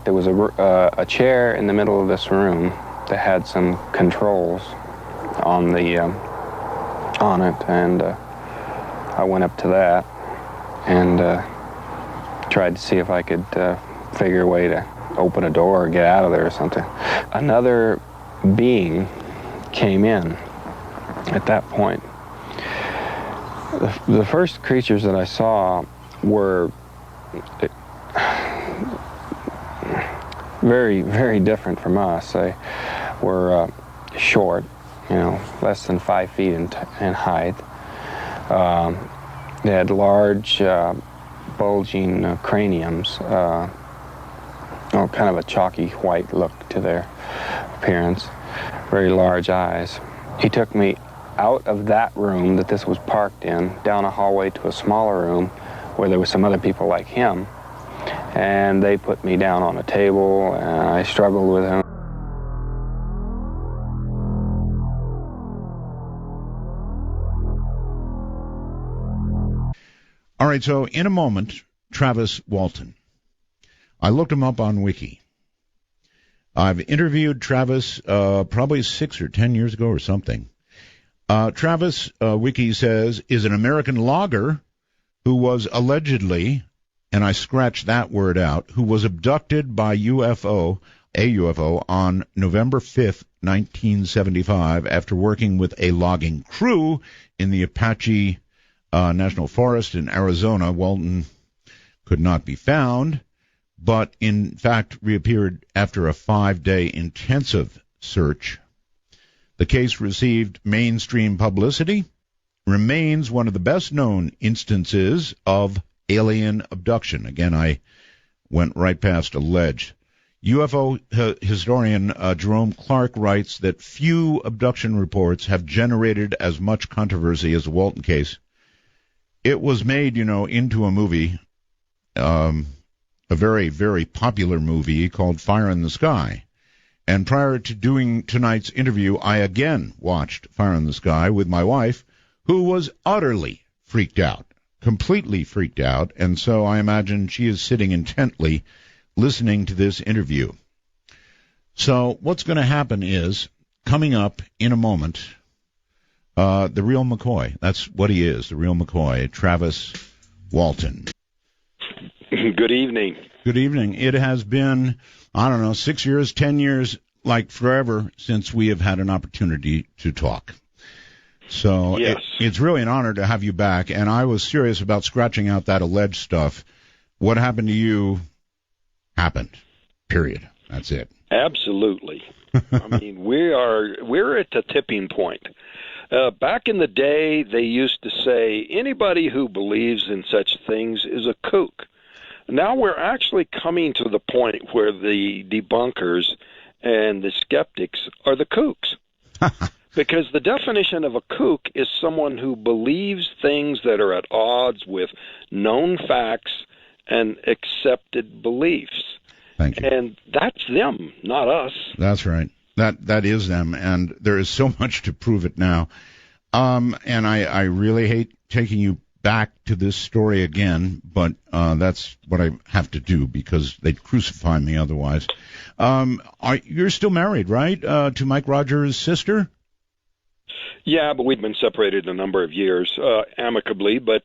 There was a chair in the middle of this room that had some controls on it, and I went up to that and tried to see if I could figure a way to open a door or get out of there or something. Another being came in at that point. The first creatures that I saw were very, very different from us. They were short, less than 5 feet in height. They had large, bulging craniums, kind of a chalky white look to their appearance, very large eyes. He took me out of that room that this was parked in, down a hallway to a smaller room where there were some other people like him, and they put me down on a table, and I struggled with him. All right, so in a moment, Travis Walton. I looked him up on Wiki. I've interviewed Travis probably 6 or 10 years ago or something. Travis, Wiki says, is an American logger who was allegedly, and I scratched that word out, who was abducted by a UFO, on November 5th, 1975, after working with a logging crew in the Apache National Forest in Arizona. Walton could not be found, but in fact reappeared after a 5-day intensive search. The case received mainstream publicity, remains one of the best-known instances of alien abduction. Again, I went right past alleged. UFO historian Jerome Clark writes that few abduction reports have generated as much controversy as the Walton case. It was made, into a movie, a very, very popular movie called Fire in the Sky. And prior to doing tonight's interview, I again watched Fire in the Sky with my wife, who was utterly freaked out, completely freaked out, and so I imagine she is sitting intently listening to this interview. So what's going to happen is, coming up in a moment, the real McCoy. That's what he is, the real McCoy, Travis Walton. Good evening. Good evening. It has been, 6 years, 10 years, like forever, since we have had an opportunity to talk. So yes. It's really an honor to have you back, and I was serious about scratching out that alleged stuff. What happened to you happened, period. That's it. Absolutely. I mean, we're at the tipping point. Back in the day, they used to say anybody who believes in such things is a kook. Now we're actually coming to the point where the debunkers and the skeptics are the kooks. Because the definition of a kook is someone who believes things that are at odds with known facts and accepted beliefs. Thank you. And that's them, not us. That's right. That is them, and there is so much to prove it now. And I really hate taking you back to this story again, but that's what I have to do because they'd crucify me otherwise. You're still married, right, to Mike Rogers' sister? Yeah, but we've been separated a number of years, amicably, but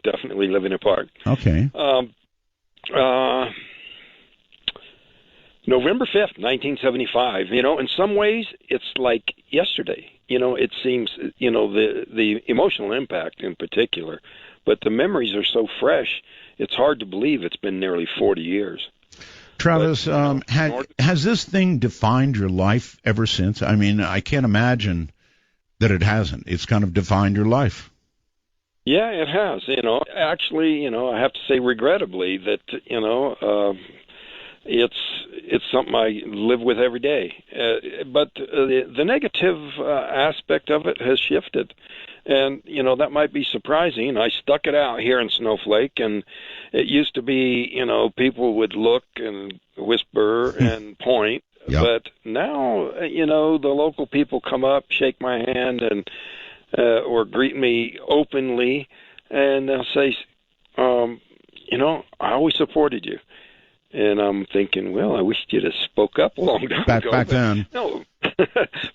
definitely living apart. Okay. November 5th, 1975, in some ways it's like yesterday. It seems, the emotional impact in particular, but the memories are so fresh, it's hard to believe it's been nearly 40 years. Travis, has this thing defined your life ever since? I mean, I can't imagine that it hasn't. It's kind of defined your life. Yeah, it has. Actually, I have to say regrettably that, it's something I live with every day. But the negative aspect of it has shifted. And, that might be surprising. I stuck it out here in Snowflake, and it used to be, people would look and whisper and point. Yep. But now, the local people come up, shake my hand, and or greet me openly, and they'll say, I always supported you. And I'm thinking, well, I wish you'd have spoke up a long time ago. Back then. No,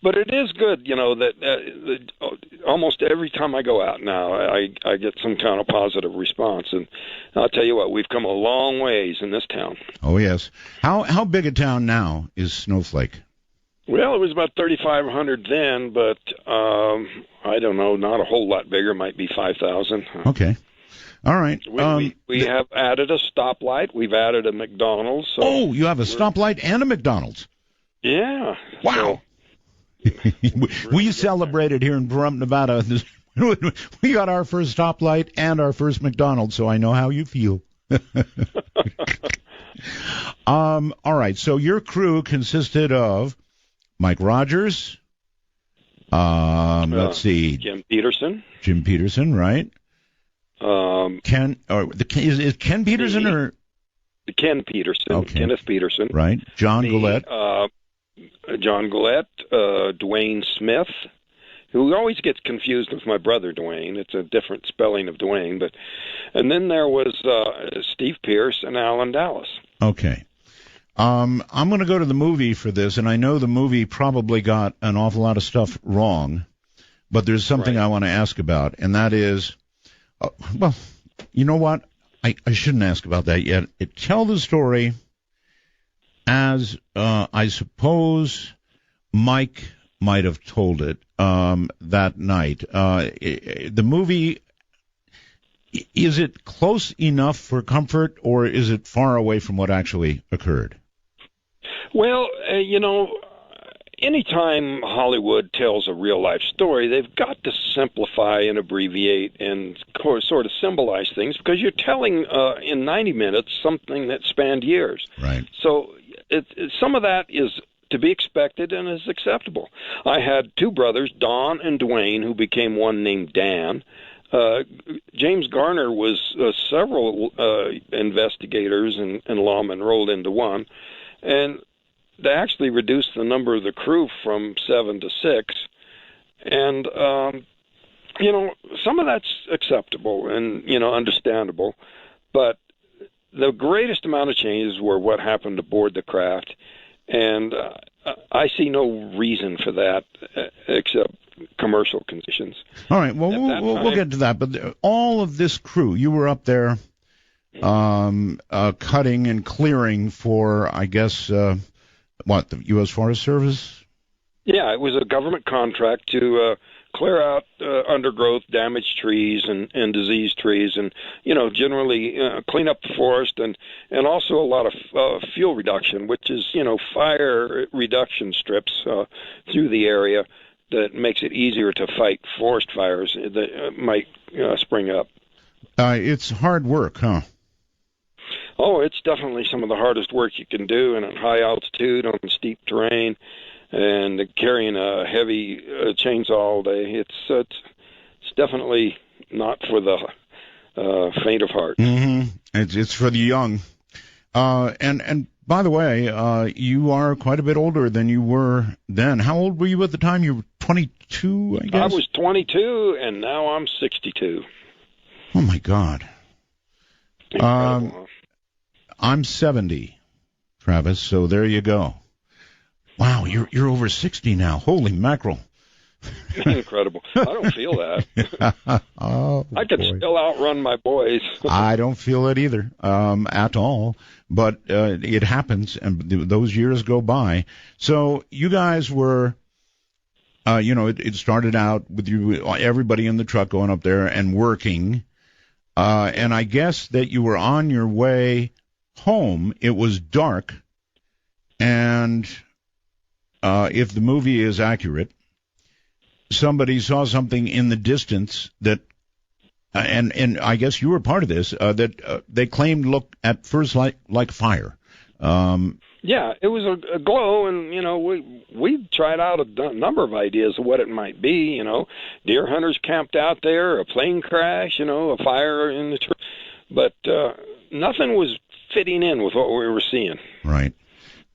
but it is good, that almost every time I go out now, I get some kind of positive response. And I'll tell you what, we've come a long ways in this town. Oh, yes. How big a town now is Snowflake? Well, it was about 3,500 then, but I don't know, not a whole lot bigger, might be 5,000. Okay. All right. We have added a stoplight. We've added a McDonald's. So you have a stoplight and a McDonald's. Yeah. Wow. We celebrated here in Pahrump, Nevada. We got our first stoplight and our first McDonald's, so I know how you feel. All right. So your crew consisted of Mike Rogers. Let's see. Jim Peterson. Jim Peterson, right? Ken, is Ken Peterson or Ken Peterson? Okay. Kenneth Peterson, right? John Gillette, John Gillette, Dwayne Smith, who always gets confused with my brother Dwayne. It's a different spelling of Dwayne, and then there was Steve Pierce and Alan Dallas. Okay. I'm going to go to the movie for this, and I know the movie probably got an awful lot of stuff wrong, but there's something I want to ask about, and that is. Well, you know what? I shouldn't ask about that yet. Tell the story as I suppose Mike might have told it that night. The movie, is it close enough for comfort, or is it far away from what actually occurred? Well, anytime Hollywood tells a real-life story, they've got to simplify and abbreviate and sort of symbolize things, because you're telling in 90 minutes something that spanned years. Right. So some of that is to be expected and is acceptable. I had two brothers, Don and Dwayne, who became one named Dan. James Garner was several investigators and lawmen rolled into one. And they actually reduced the number of the crew from 7 to 6. And, some of that's acceptable and, understandable. But the greatest amount of changes were what happened aboard the craft. And I see no reason for that except commercial conditions. All right. Well, we'll get to that. But all of this crew, you were up there cutting and clearing for, I guess, the U.S. Forest Service? Yeah, it was a government contract to clear out undergrowth, damaged trees, and diseased trees, and generally clean up the forest, and also a lot of fuel reduction, which is fire reduction strips through the area that makes it easier to fight forest fires that might spring up. It's hard work, huh? Oh, it's definitely some of the hardest work you can do, and at high altitude on steep terrain, and carrying a heavy chainsaw all day. It's definitely not for the faint of heart. Mm-hmm. It's for the young. And by the way, you are quite a bit older than you were then. How old were you at the time? You were 22, I guess? I was 22, and now I'm 62. Oh, my God. Incredible, huh? I'm 70, Travis, so there you go. Wow, you're over 60 now. Holy mackerel. Incredible. I don't feel that. Oh, I could still outrun my boys. I don't feel it either, at all. But it happens, and those years go by. So you guys were, it started out with you, everybody in the truck going up there and working. And I guess that you were on your way home. It was dark, and if the movie is accurate, somebody saw something in the distance that, and I guess you were part of this, that they claimed looked at first like fire. Yeah, it was a glow, and we tried out a number of ideas of what it might be. Deer hunters camped out there, a plane crash, a fire in the tree, but nothing was fitting in with what we were seeing. Right.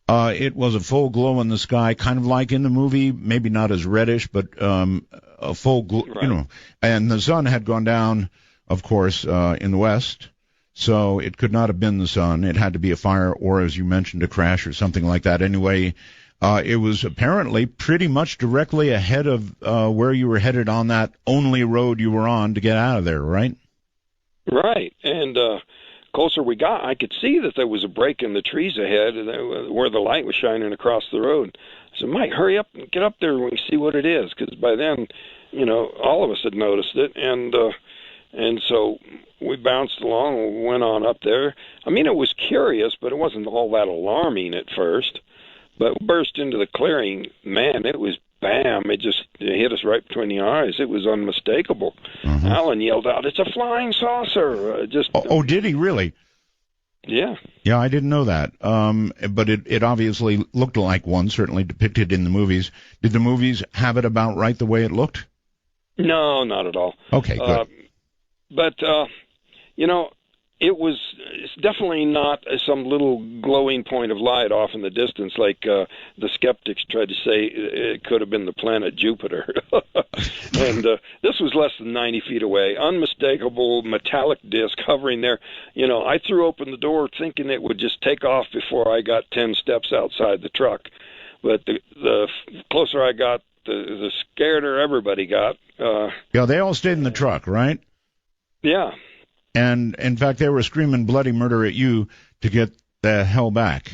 It was a full glow in the sky, kind of like in the movie, maybe not as reddish, but a full glow, right. And the sun had gone down, of course, in the west. So it could not have been the sun. It had to be a fire or, as you mentioned, a crash or something like that. Anyway, it was apparently pretty much directly ahead of where you were headed on that only road you were on to get out of there, right? Right. And closer we got, I could see that there was a break in the trees ahead where the light was shining across the road. I said, Mike, hurry up and get up there and we can see what it is. Because by then, all of us had noticed it. And so we bounced along and went on up there. I mean, it was curious, but it wasn't all that alarming at first. But we burst into the clearing. Man, it was bam. It just hit us right between the eyes. It was unmistakable. Mm-hmm. Alan yelled out, "It's a flying saucer!" Did he really? Yeah. Yeah, I didn't know that. But it obviously looked like one, certainly depicted in the movies. Did the movies have it about right the way it looked? No, not at all. Okay, good. But it's definitely not some little glowing point of light off in the distance like the skeptics tried to say it could have been the planet Jupiter. And this was less than 90 feet away, unmistakable metallic disc hovering there. I threw open the door thinking it would just take off before I got 10 steps outside the truck. But the closer I got, the scareder everybody got. Yeah, they all stayed in the truck, right? Yeah. And, in fact, they were screaming bloody murder at you to get the hell back.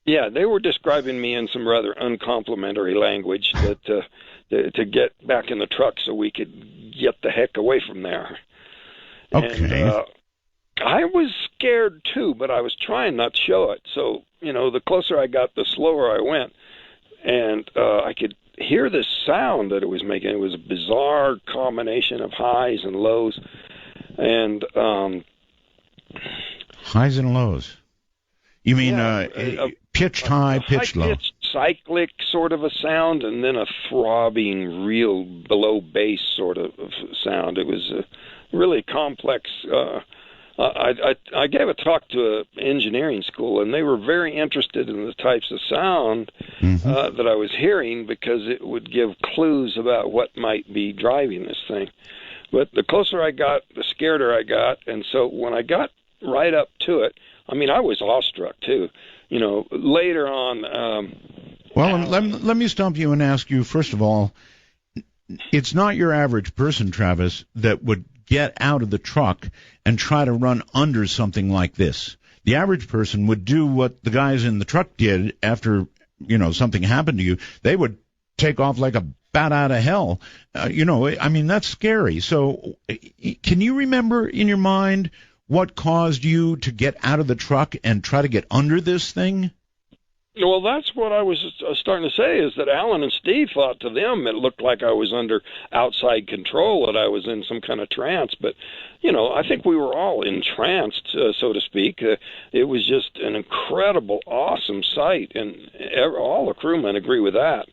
Yeah, they were describing me in some rather uncomplimentary language that to get back in the truck so we could get the heck away from there. Okay. And, I was scared, too, but I was trying not to show it. So, the closer I got, the slower I went. And I could hear this sound that it was making. It was a bizarre combination of highs and lows. And highs and lows. You mean pitched high, pitched low? High-pitched, cyclic sort of a sound, and then a throbbing, real below bass sort of sound. It was a really complex. I gave a talk to an engineering school, and they were very interested in the types of sound that I was hearing because it would give clues about what might be driving this thing. But the closer I got, the scareder I got. And so when I got right up to it, I mean, I was awestruck, too. Later on... let me stop you and ask you, first of all, it's not your average person, Travis, that would get out of the truck and try to run under something like this. The average person would do what the guys in the truck did after, something happened to you. They would take off like a bat out of hell. That's scary. So can you remember in your mind what caused you to get out of the truck and try to get under this thing? Well, that's what I was starting to say, is that Alan and Steve thought to them it looked like I was under outside control, that I was in some kind of trance. But, I think we were all entranced, so to speak. It was just an incredible, awesome sight, and all the crewmen agree with that.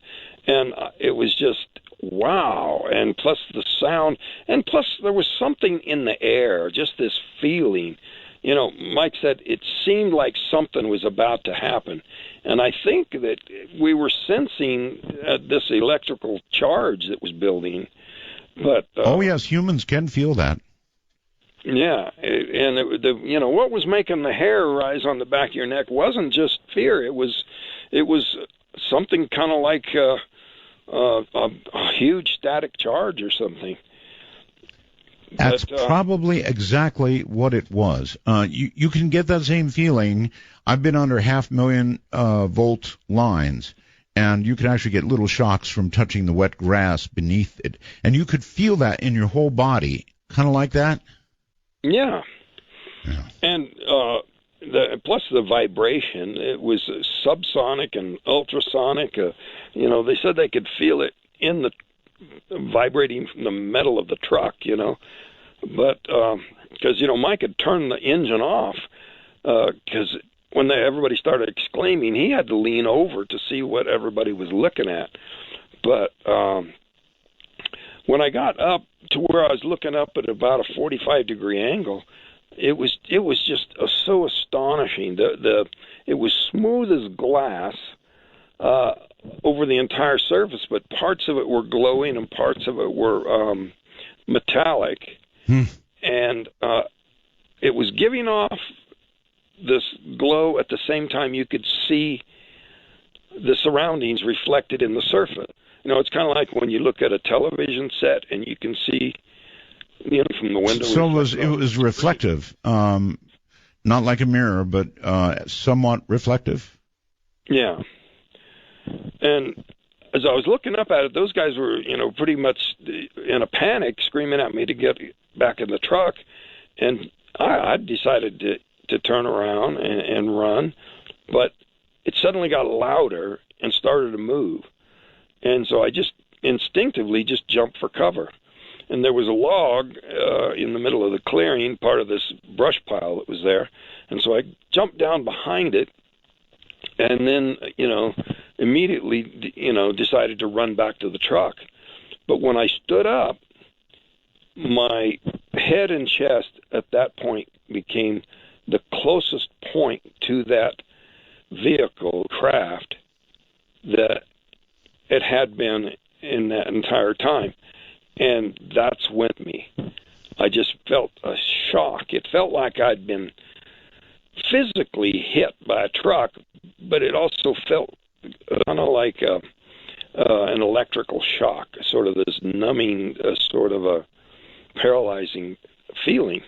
And it was just, wow. And plus the sound. And plus there was something in the air, just this feeling. Mike said it seemed like something was about to happen. And I think that we were sensing this electrical charge that was building. But oh, yes, humans can feel that. Yeah. And, what was making the hair rise on the back of your neck wasn't just fear. It was something kind of like... a huge static charge or something. That's probably exactly what it was. You can get that same feeling. I've been under 500,000 volt lines, and you can actually get little shocks from touching the wet grass beneath it. And you could feel that in your whole body, kind of like that. Yeah. And plus the vibration, it was subsonic and ultrasonic. They said they could feel it in the vibrating from the metal of the truck, But because, Mike had turned the engine off because when everybody started exclaiming, he had to lean over to see what everybody was looking at. But when I got up to where I was looking up at about a 45-degree angle, it was just so astonishing. It was smooth as glass over the entire surface, but parts of it were glowing and parts of it were metallic. And it was giving off this glow at the same time you could see the surroundings reflected in the surface. You know, it's kind of like when you look at a television set and you can see, you know, from the window. So it was reflective, not like a mirror, but somewhat reflective. Yeah. And as I was looking up at it, those guys were, you know, pretty much in a panic, screaming at me to get back in the truck. And I decided to turn around and run, but it suddenly got louder and started to move. And so I just instinctively just jumped for cover. And there was a log in the middle of the clearing, part of this brush pile that was there. And so I jumped down behind it and then, you know, immediately, you know, decided to run back to the truck. But when I stood up, my head and chest at that point became the closest point to that vehicle craft that it had been in that entire time. And that's when I just felt a shock. It felt like I'd been physically hit by a truck, but it also felt kind of like an electrical shock, sort of this numbing, sort of a paralyzing feeling.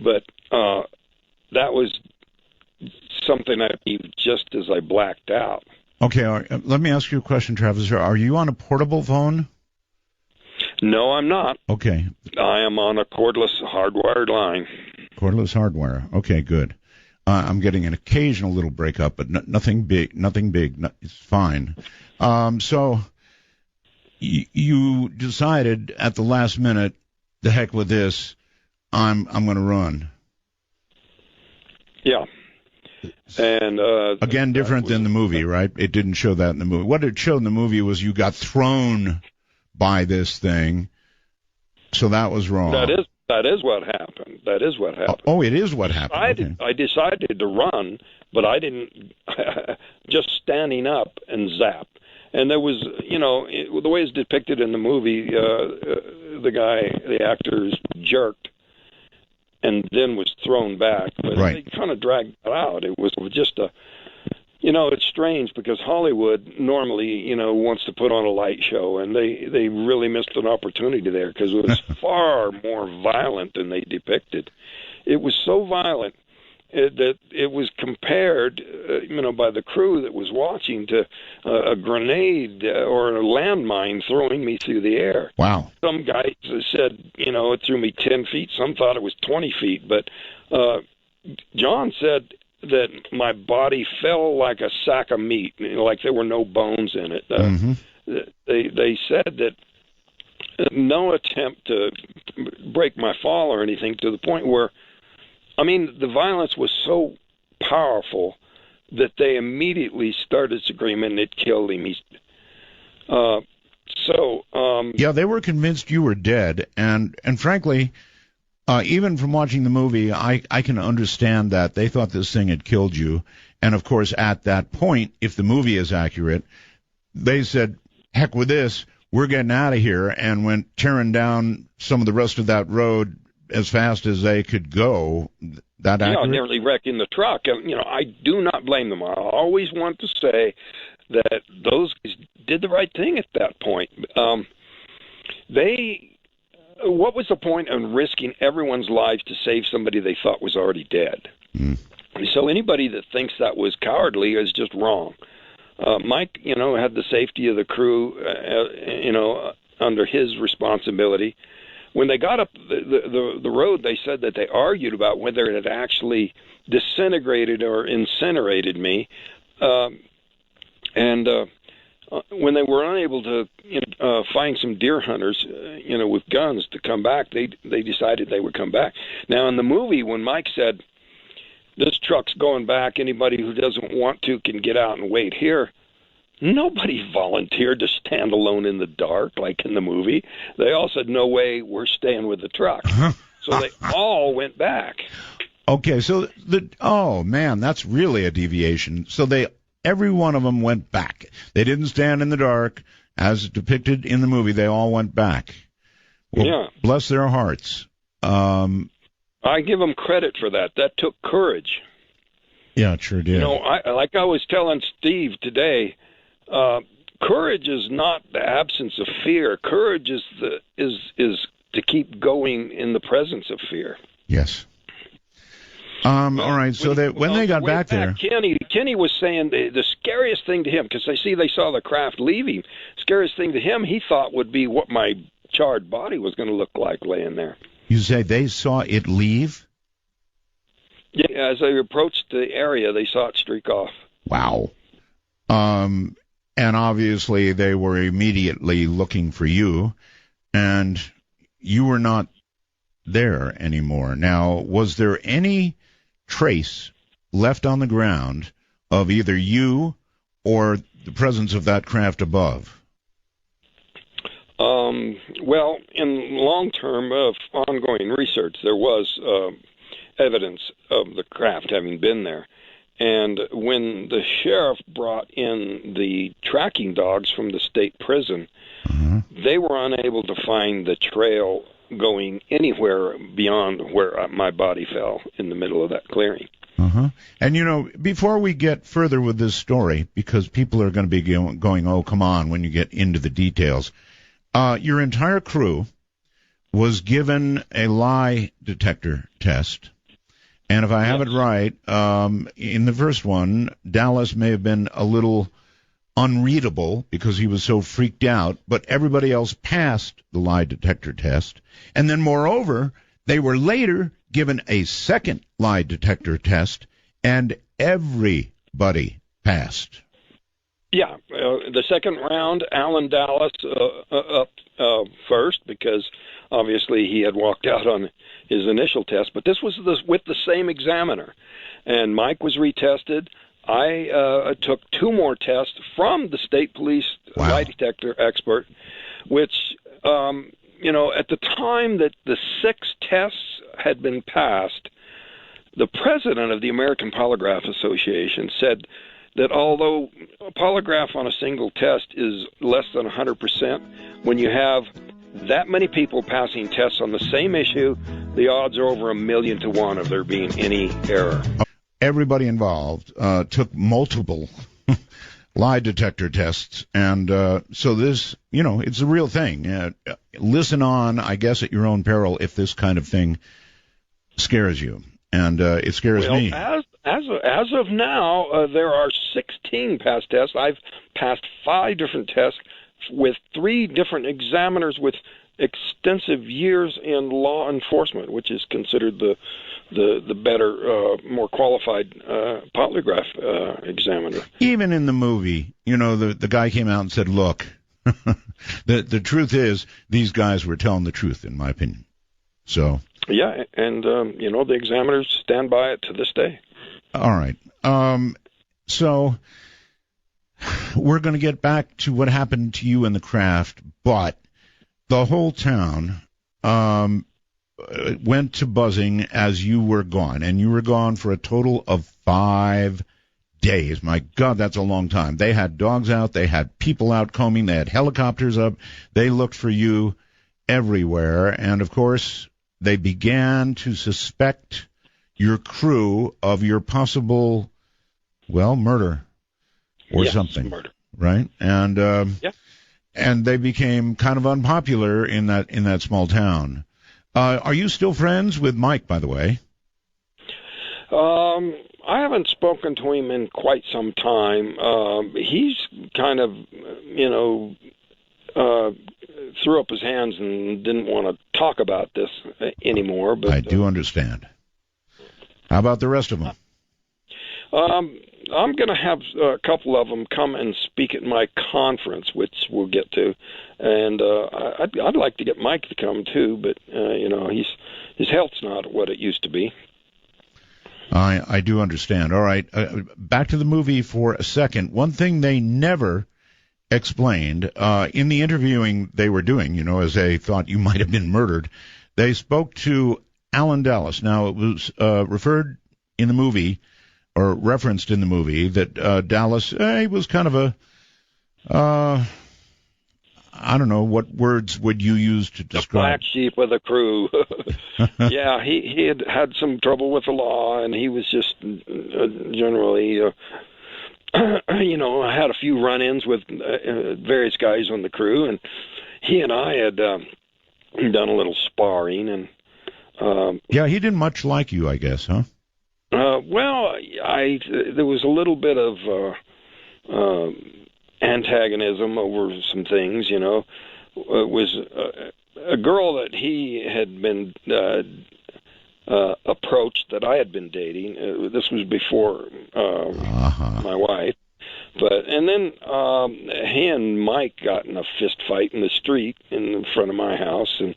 But that was something I did just as I blacked out. Okay, let me ask you a question, Travis. Are you on a portable phone? No, I'm not. Okay. I am on a cordless hardwired line. Cordless hardwire. Okay, good. I'm getting an occasional little breakup, but nothing big. It's fine. So you decided at the last minute, the heck with this, I'm going to run. Yeah. And again, different than the movie, right? It didn't show that in the movie. What it showed in the movie was you got thrown by this thing, so that was wrong. That is what happened. That is what happened. Oh, it is what happened. I decided to run, but I didn't just standing up and zap. And there was, you know, the way it's depicted in the movie, the actor jerked and then was thrown back. But right. They kind of dragged it out. It was just you know, it's strange because Hollywood normally, you know, wants to put on a light show, and they really missed an opportunity there because it was far more violent than they depicted. It was so violent that it was compared, you know, by the crew that was watching to a grenade or a landmine throwing me through the air. Wow. Some guys said, you know, it threw me 10 feet. Some thought it was 20 feet. But John said that my body fell like a sack of meat, you know, like there were no bones in it. They said that no attempt to break my fall or anything, to the point where, I mean, the violence was so powerful that they immediately started screaming it killed him. Yeah, they were convinced you were dead, and frankly, even from watching the movie, I can understand that. They thought this thing had killed you. And, of course, at that point, if the movie is accurate, they said, heck with this, we're getting out of here, and went tearing down some of the rest of that road as fast as they could go. That accurate? Yeah, nearly wrecking the truck. And, you know, I do not blame them. I always want to say that those guys did the right thing at that point. What was the point in risking everyone's lives to save somebody they thought was already dead? Mm. So anybody that thinks that was cowardly is just wrong. Mike, you know, had the safety of the crew, you know, under his responsibility. When they got up the road, they said that they argued about whether it had actually disintegrated or incinerated me. When they were unable to find some deer hunters, you know, with guns to come back, they decided they would come back. Now, in the movie, when Mike said, this truck's going back, anybody who doesn't want to can get out and wait here, nobody volunteered to stand alone in the dark like in the movie. They all said, no way, we're staying with the truck. So they all went back. Okay, so oh, man, that's really a deviation. So every one of them went back. They didn't stand in the dark. As depicted in the movie, they all went back. Well, yeah. Bless their hearts. I give them credit for that. That took courage. Yeah, it sure did. You know, like I was telling Steve today, courage is not the absence of fear. Courage is to keep going in the presence of fear. Yes. All right. So when they got back there, Kenny was saying the scariest thing to him, because they saw the craft leaving. Scariest thing to him, he thought, would be what my charred body was going to look like laying there. You say they saw it leave? Yeah, as they approached the area, they saw it streak off. Wow. And obviously they were immediately looking for you, and you were not there anymore. Now, was there any trace left on the ground of either you or the presence of that craft above? Well, in long-term ongoing research, there was evidence of the craft having been there. And when the sheriff brought in the tracking dogs from the state prison, they were unable to find the trail going anywhere beyond where my body fell in the middle of that clearing. And, you know, before we get further with this story, because people are going to be going, oh, come on, when you get into the details, your entire crew was given a lie detector test. And if I have it right, in the first one, Dallas may have been a little unreadable because he was so freaked out, but everybody else passed the lie detector test. And then, moreover, they were later given a second lie detector test, and everybody passed. Yeah, the second round, Alan Dallas up first, because obviously he had walked out on his initial test, but this was with the same examiner. And Mike was retested. I took 2 more tests from the state police lie detector expert, which, at the time that the 6 tests had been passed, the president of the American Polygraph Association said that although a polygraph on a single test is less than 100%, when you have that many people passing tests on the same issue, the odds are over 1,000,000 to 1 of there being any error. Everybody involved took multiple lie detector tests, and so this, it's a real thing. Listen on, I guess, at your own peril if this kind of thing scares you, and it scares me. As of now, there are 16 past tests. I've passed 5 different tests with 3 different examiners with extensive years in law enforcement, which is considered the better, more qualified polygraph examiner. Even in the movie, the guy came out and said, look, the truth is these guys were telling the truth, in my opinion. So yeah, and the examiners stand by it to this day. All right. So we're going to get back to what happened to you in the craft, but the whole town went to buzzing as you were gone, and you were gone for a total of 5 days. My God, that's a long time. They had dogs out. They had people out combing. They had helicopters up. They looked for you everywhere, and, of course, they began to suspect your crew of your possible, murder or something, murder. Right? And and they became kind of unpopular in that small town. Are you still friends with Mike, by the way? I haven't spoken to him in quite some time. He's kind of, threw up his hands and didn't want to talk about this anymore. But I do understand. How about the rest of them? I'm going to have a couple of them come and speak at my conference, which we'll get to, and I'd like to get Mike to come too, but his health's not what it used to be. I do understand. All right, back to the movie for a second. One thing they never explained in the interviewing they were doing, as they thought you might have been murdered, they spoke to Alan Dallas. Now, it was referred in the movie, or referenced in the movie, that Dallas, he was kind of a, I don't know, what words would you use to describe? The black sheep of the crew. Yeah, he had some trouble with the law, and he was just generally, I had a few run-ins with various guys on the crew, and he and I had done a little sparring, and yeah, he didn't much like you, I guess, huh? Well, there was a little bit of antagonism over some things, It was a girl that he had been approached that I had been dating. This was before my wife. And then he and Mike got in a fist fight in the street in front of my house. And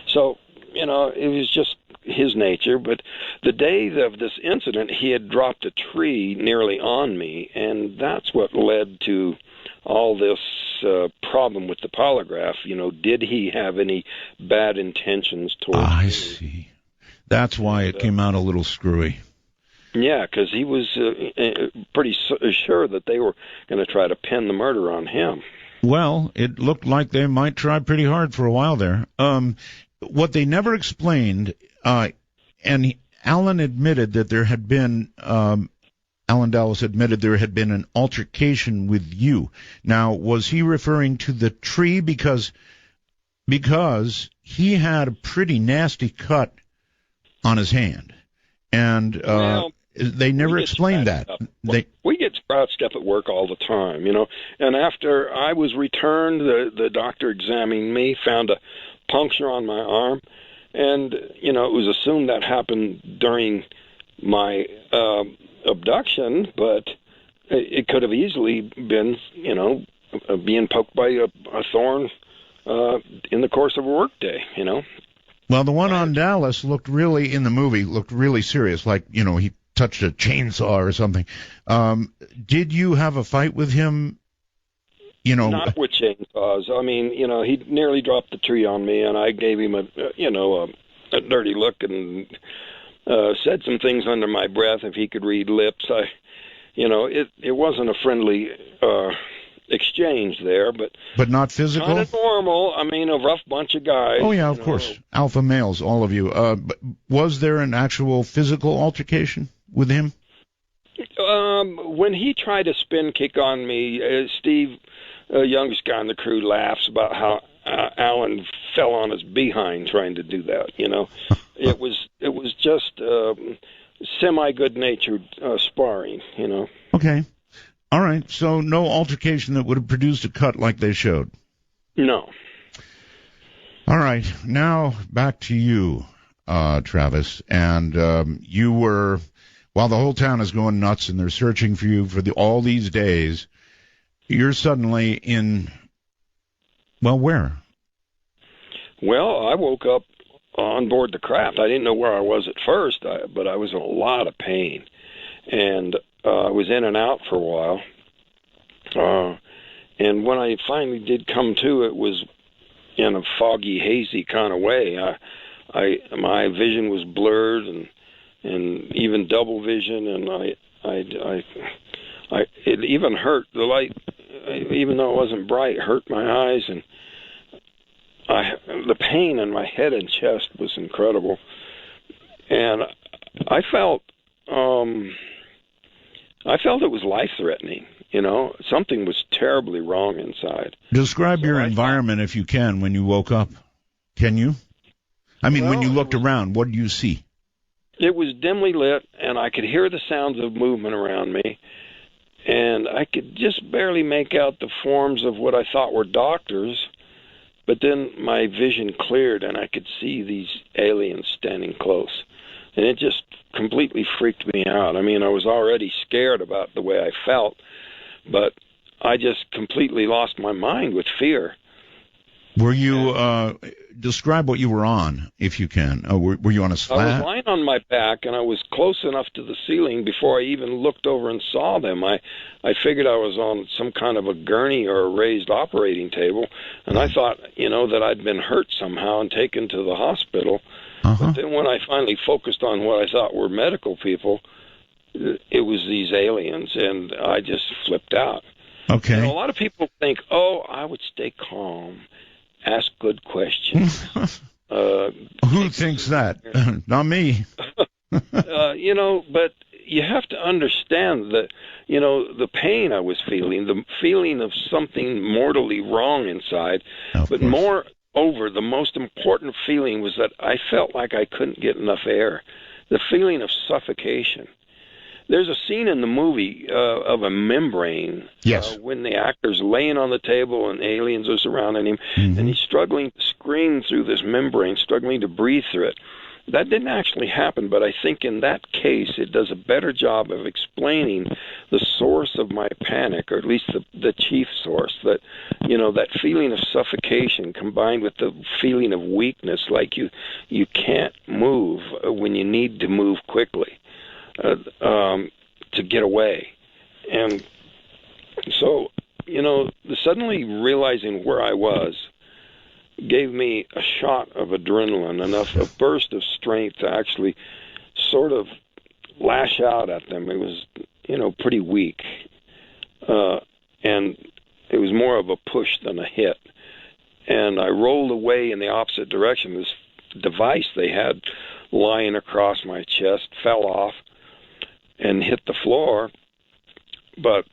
so, it was just his nature. But the day of this incident, he had dropped a tree nearly on me, and that's what led to all this problem with the polygraph. Did he have any bad intentions towards me? I see. That's why it came out a little screwy. Yeah, because he was pretty sure that they were going to try to pin the murder on him. Well, it looked like they might try pretty hard for a while there. What they never explained, and Alan admitted that there had been, Alan Dallas admitted there had been an altercation with you. Now, was he referring to the tree because he had a pretty nasty cut on his hand, and they never explained that. We get scratched up at work all the time, And after I was returned, the doctor examining me, found a puncture on my arm, and it was assumed that happened during my abduction, but it could have easily been, being poked by a thorn in the course of a workday, Well, the one on Dallas looked really serious, like, he touched a chainsaw or something. Did you have a fight with him? Not with chainsaws. I mean, he nearly dropped the tree on me, and I gave him a dirty look and said some things under my breath if he could read lips. It wasn't a friendly exchange there, but not physical. Kind of normal. I mean, a rough bunch of guys. Oh yeah, of course, alpha males, all of you. But was there an actual physical altercation with him? When he tried to spin kick on me, Steve, youngest guy in the crew, laughs about how Alan fell on his behind trying to do that. It was just semi good natured sparring. Okay. All right, so no altercation that would have produced a cut like they showed? No. All right, now back to you, Travis. And you were, while the whole town is going nuts and they're searching for you for all these days, you're suddenly in, well, where? Well, I woke up on board the craft. I didn't know where I was at first, but I was in a lot of pain. And I was in and out for a while. And when I finally did come to, it was in a foggy, hazy kind of way. My vision was blurred and even double vision, and it even hurt. The light, even though it wasn't bright, hurt my eyes, and the pain in my head and chest was incredible. And I felt it was life-threatening. Something was terribly wrong inside. Describe your environment, if you can, when you woke up. Can you? I mean, when you looked around, what did you see? It was dimly lit, and I could hear the sounds of movement around me, and I could just barely make out the forms of what I thought were doctors, but then my vision cleared, and I could see these aliens standing close. And it just completely freaked me out. I mean, I was already scared about the way I felt, but I just completely lost my mind with fear. Were you, describe what you were on, if you can. Were you on a slat? I was lying on my back, and I was close enough to the ceiling before I even looked over and saw them. I figured I was on some kind of a gurney or a raised operating table, and I thought, that I'd been hurt somehow and taken to the hospital. But then when I finally focused on what I thought were medical people, it was these aliens, and I just flipped out. Okay. A lot of people think, oh, I would stay calm, ask good questions. Who thinks that? Not me. But you have to understand that, the pain I was feeling, the feeling of something mortally wrong inside, but moreover, the most important feeling was that I felt like I couldn't get enough air, the feeling of suffocation. There's a scene in the movie of a membrane. Yes. When the actor's laying on the table and aliens are surrounding him, and he's struggling to scream through this membrane, struggling to breathe through it. That didn't actually happen, but I think in that case it does a better job of explaining the source of my panic, or at least the chief source, that, that feeling of suffocation combined with the feeling of weakness, like you can't move when you need to move quickly. To get away. And so, suddenly realizing where I was gave me a shot of adrenaline, a burst of strength to actually sort of lash out at them. It was, pretty weak. And it was more of a push than a hit. And I rolled away in the opposite direction. This device they had lying across my chest fell off and hit the floor, but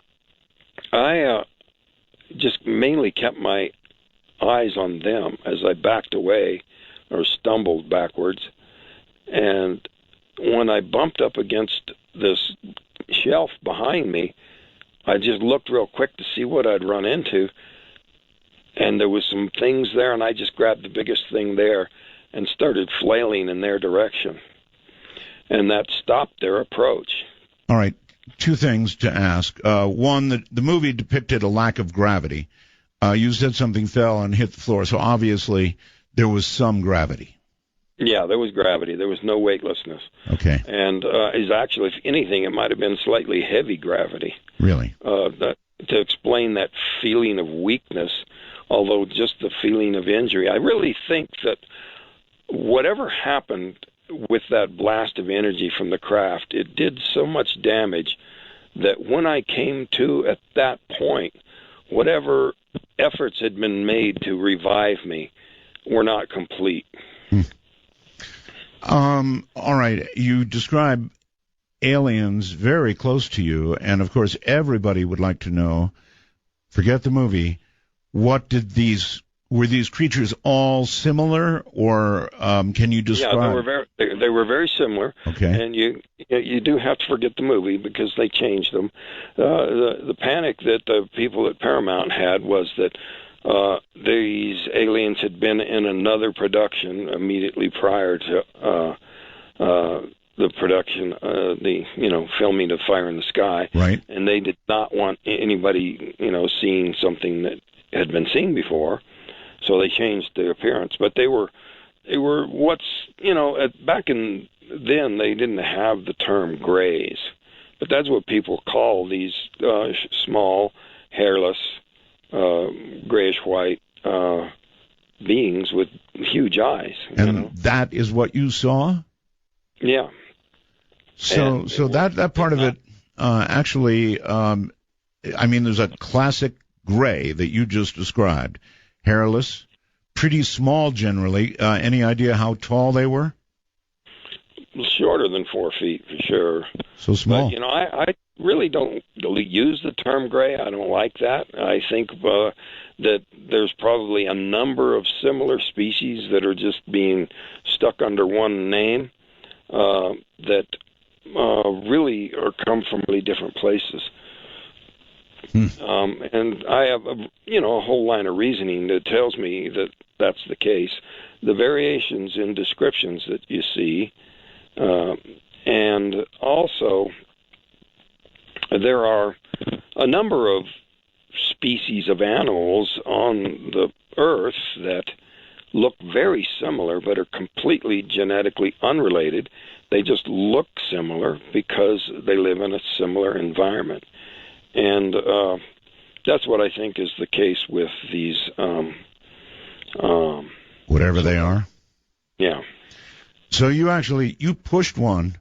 I just mainly kept my eyes on them as I backed away or stumbled backwards. And when I bumped up against this shelf behind me, I just looked real quick to see what I'd run into, and there was some things there, and I just grabbed the biggest thing there and started flailing in their direction. And that stopped their approach. All right, two things to ask. One, the movie depicted a lack of gravity. You said something fell and hit the floor, so obviously there was some gravity. Yeah, there was gravity. There was no weightlessness. Okay. And is actually, if anything, it might have been slightly heavy gravity. Really? To explain that feeling of weakness, although just the feeling of injury. I really think that whatever happened with that blast of energy from the craft, it did so much damage that when I came to at that point, whatever efforts had been made to revive me were not complete. All right. You describe aliens very close to you, and of course everybody would like to know, forget the movie, were these creatures all similar, or can you describe? Yeah, they were very similar. Okay. And you do have to forget the movie because they changed them. The panic that the people at Paramount had was that these aliens had been in another production immediately prior to the production, filming of Fire in the Sky. Right. And they did not want anybody, seeing something that had been seen before. So they changed their appearance, but they were back in then they didn't have the term grays, but that's what people call these small, hairless, grayish white beings with huge eyes. And that is what you saw? Yeah. So that part of it actually, there's a classic gray that you just described. Hairless, pretty small generally. Any idea how tall they were? Shorter than 4 feet, for sure. So small. But, I really don't use the term gray. I don't like that. I think that there's probably a number of similar species that are just being stuck under one name that really come from really different places. And I have a whole line of reasoning that tells me that that's the case. The variations in descriptions that you see, and also there are a number of species of animals on the Earth that look very similar but are completely genetically unrelated. They just look similar because they live in a similar environment. And that's what I think is the case with these. Whatever they are? Yeah. So you pushed one,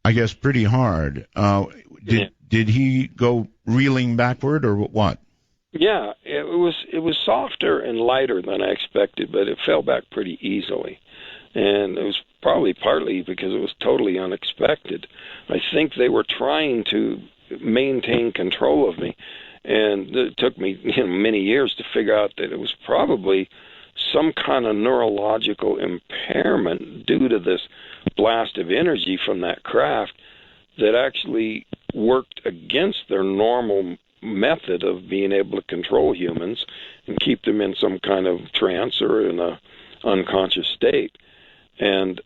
I guess, pretty hard. Did he go reeling backward or what? Yeah, it was softer and lighter than I expected, but it fell back pretty easily. And it was probably partly because it was totally unexpected. I think they were trying to maintain control of me, and it took me many years to figure out that it was probably some kind of neurological impairment due to this blast of energy from that craft that actually worked against their normal method of being able to control humans and keep them in some kind of trance or in a unconscious state. And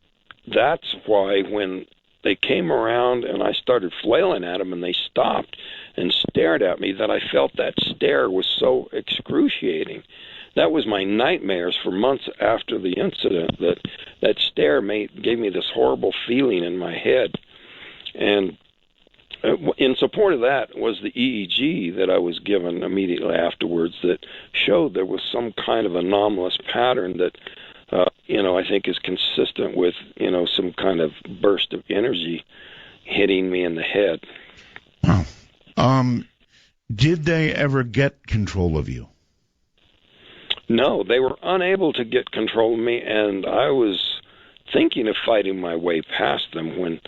that's why when they came around and I started flailing at them and they stopped and stared at me, that I felt that stare was so excruciating. That was my nightmares for months after the incident, that stare gave me this horrible feeling in my head. And in support of that was the EEG that I was given immediately afterwards that showed there was some kind of anomalous pattern that, I think is consistent with, some kind of burst of energy hitting me in the head. Wow. Did they ever get control of you? No, they were unable to get control of me, and I was thinking of fighting my way past them when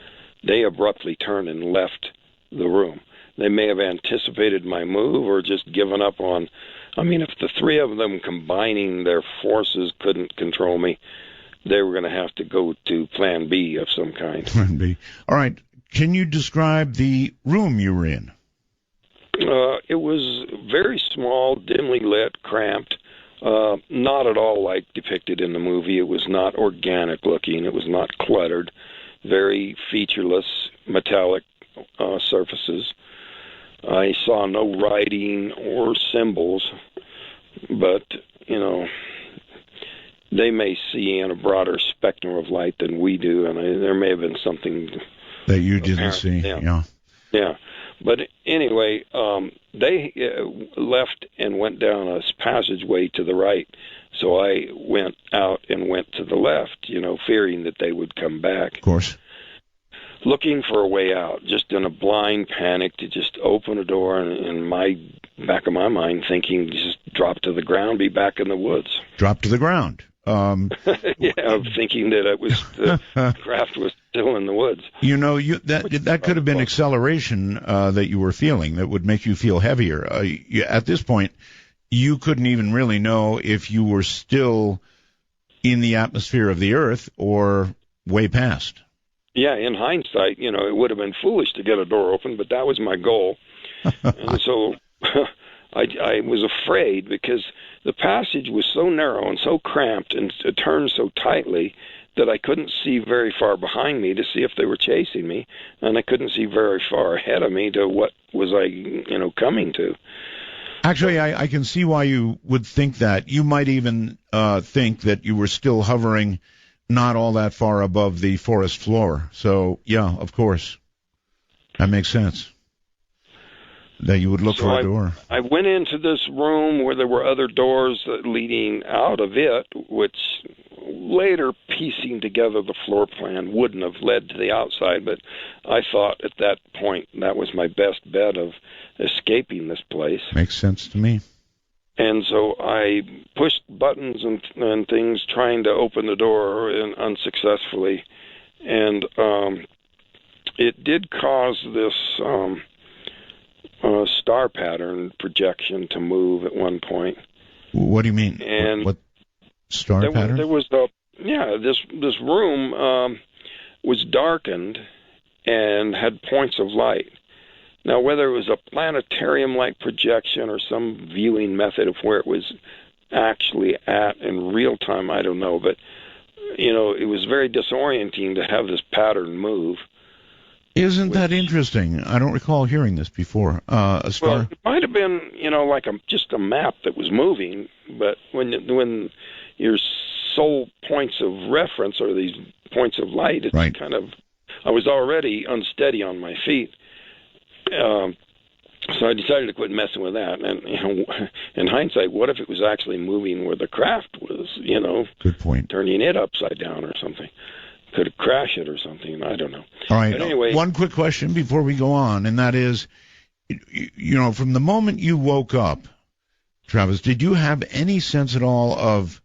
they abruptly turned and left the room. They may have anticipated my move or just given up on... if the three of them combining their forces couldn't control me, they were going to have to go to Plan B of some kind. Plan B. All right. Can you describe the room you were in? It was very small, dimly lit, cramped, not at all like depicted in the movie. It was not organic looking. It was not cluttered. Very featureless, metallic surfaces. I saw no writing or symbols, but, they may see in a broader spectrum of light than we do, and there may have been something that you didn't see. Yeah. But anyway, they left and went down a passageway to the right, so I went out and went to the left, fearing that they would come back. Of course. Looking for a way out, just in a blind panic to just open a door, and in my back of my mind thinking, just drop to the ground, be back in the woods. Drop to the ground. Yeah, thinking that it was the craft was still in the woods. That could have been acceleration that you were feeling that would make you feel heavier. At this point, you couldn't even really know if you were still in the atmosphere of the Earth or way past. Yeah, in hindsight, it would have been foolish to get a door open, but that was my goal. And so I was afraid because the passage was so narrow and so cramped and it turned so tightly that I couldn't see very far behind me to see if they were chasing me, and I couldn't see very far ahead of me to what was I, coming to. Actually, I can see why you would think that. You might even think that you were still hovering not all that far above the forest floor. So, yeah, of course. That makes sense. That you would look for a door. I went into this room where there were other doors leading out of it, which later piecing together the floor plan wouldn't have led to the outside, but I thought at that point that was my best bet of escaping this place. Makes sense to me. And so I pushed buttons and things trying to open the door and unsuccessfully. And it did cause this star pattern projection to move at one point. What do you mean? And what star pattern? There was this room was darkened and had points of light. Now, whether it was a planetarium-like projection or some viewing method of where it was actually at in real time, I don't know. But, it was very disorienting to have this pattern move. Isn't that interesting? I don't recall hearing this before. A star? Well, it might have been, like just a map that was moving, but when your sole points of reference are these points of light, it's right. kind of... I was already unsteady on my feet. So I decided to quit messing with that. And, in hindsight, what if it was actually moving where the craft was, Good point. Turning it upside down or something? Could have crashed it or something. I don't know. All right. But anyway, one quick question before we go on, and that is, from the moment you woke up, Travis, did you have any sense at all of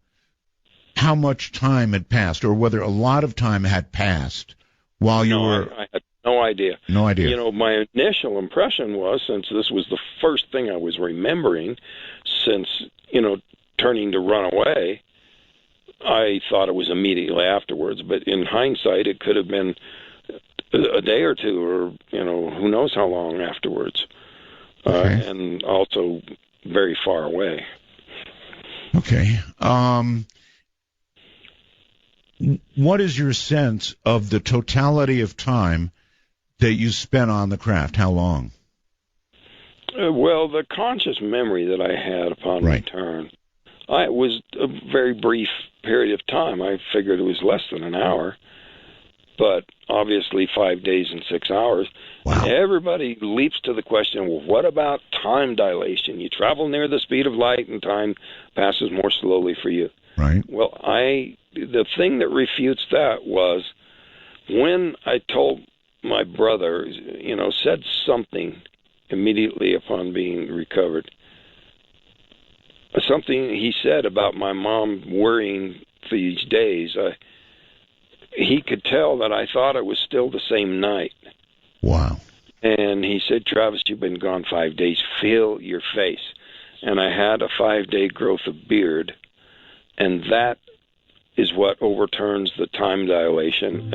how much time had passed, or whether a lot of time had passed while you were... I had no idea. No idea. You know, my initial impression was, since this was the first thing I was remembering since, turning to run away, I thought it was immediately afterwards. But in hindsight, it could have been a day or two, or, who knows how long afterwards. Okay. And also very far away. Okay. What is your sense of the totality of time that you spent on the craft? How long? Well, the conscious memory that I had upon return, it was a very brief period of time. I figured it was less than an hour, but obviously 5 days and 6 hours. Wow. Everybody leaps to the question, well, what about time dilation? You travel near the speed of light and time passes more slowly for you. Right. Well, the thing that refutes that was when I told my brother, said something immediately upon being recovered. Something he said about my mom worrying for these days. He could tell that I thought it was still the same night. Wow. And he said, Travis, you've been gone 5 days. Feel your face. And I had a 5-day growth of beard. And that is what overturns the time dilation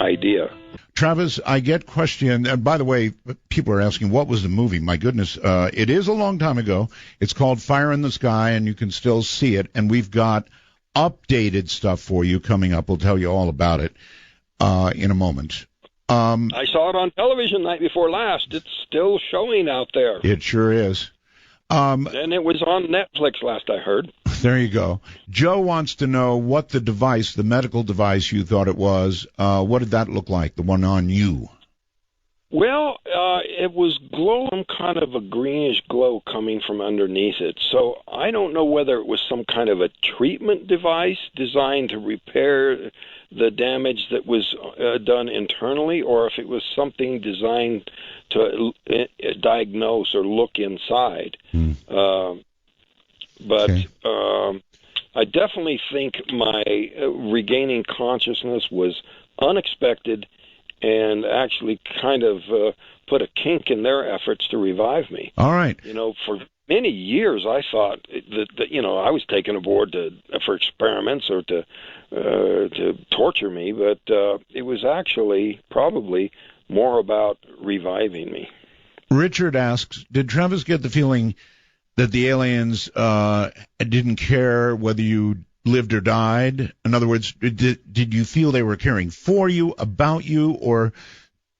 idea. Travis, I get question, and by the way, people are asking, what was the movie? My goodness, it is a long time ago. It's called Fire in the Sky, and you can still see it, and we've got updated stuff for you coming up. We'll tell you all about it in a moment. I saw it on television night before last. It's still showing out there. It sure is. And it was on Netflix last I heard. There you go. Joe wants to know what the device, the medical device you thought it was, what did that look like, the one on you? Well, it was glowing, kind of a greenish glow coming from underneath it. So I don't know whether it was some kind of a treatment device designed to repair the damage that was done internally, or if it was something designed to diagnose or look inside. I definitely think my regaining consciousness was unexpected and actually kind of put a kink in their efforts to revive me. All right. For many years I thought that I was taken aboard for experiments or to torture me, but it was actually probably more about reviving me. Richard asks, did Travis get the feeling that the aliens didn't care whether you lived or died? In other words, did you feel they were caring for you, about you, or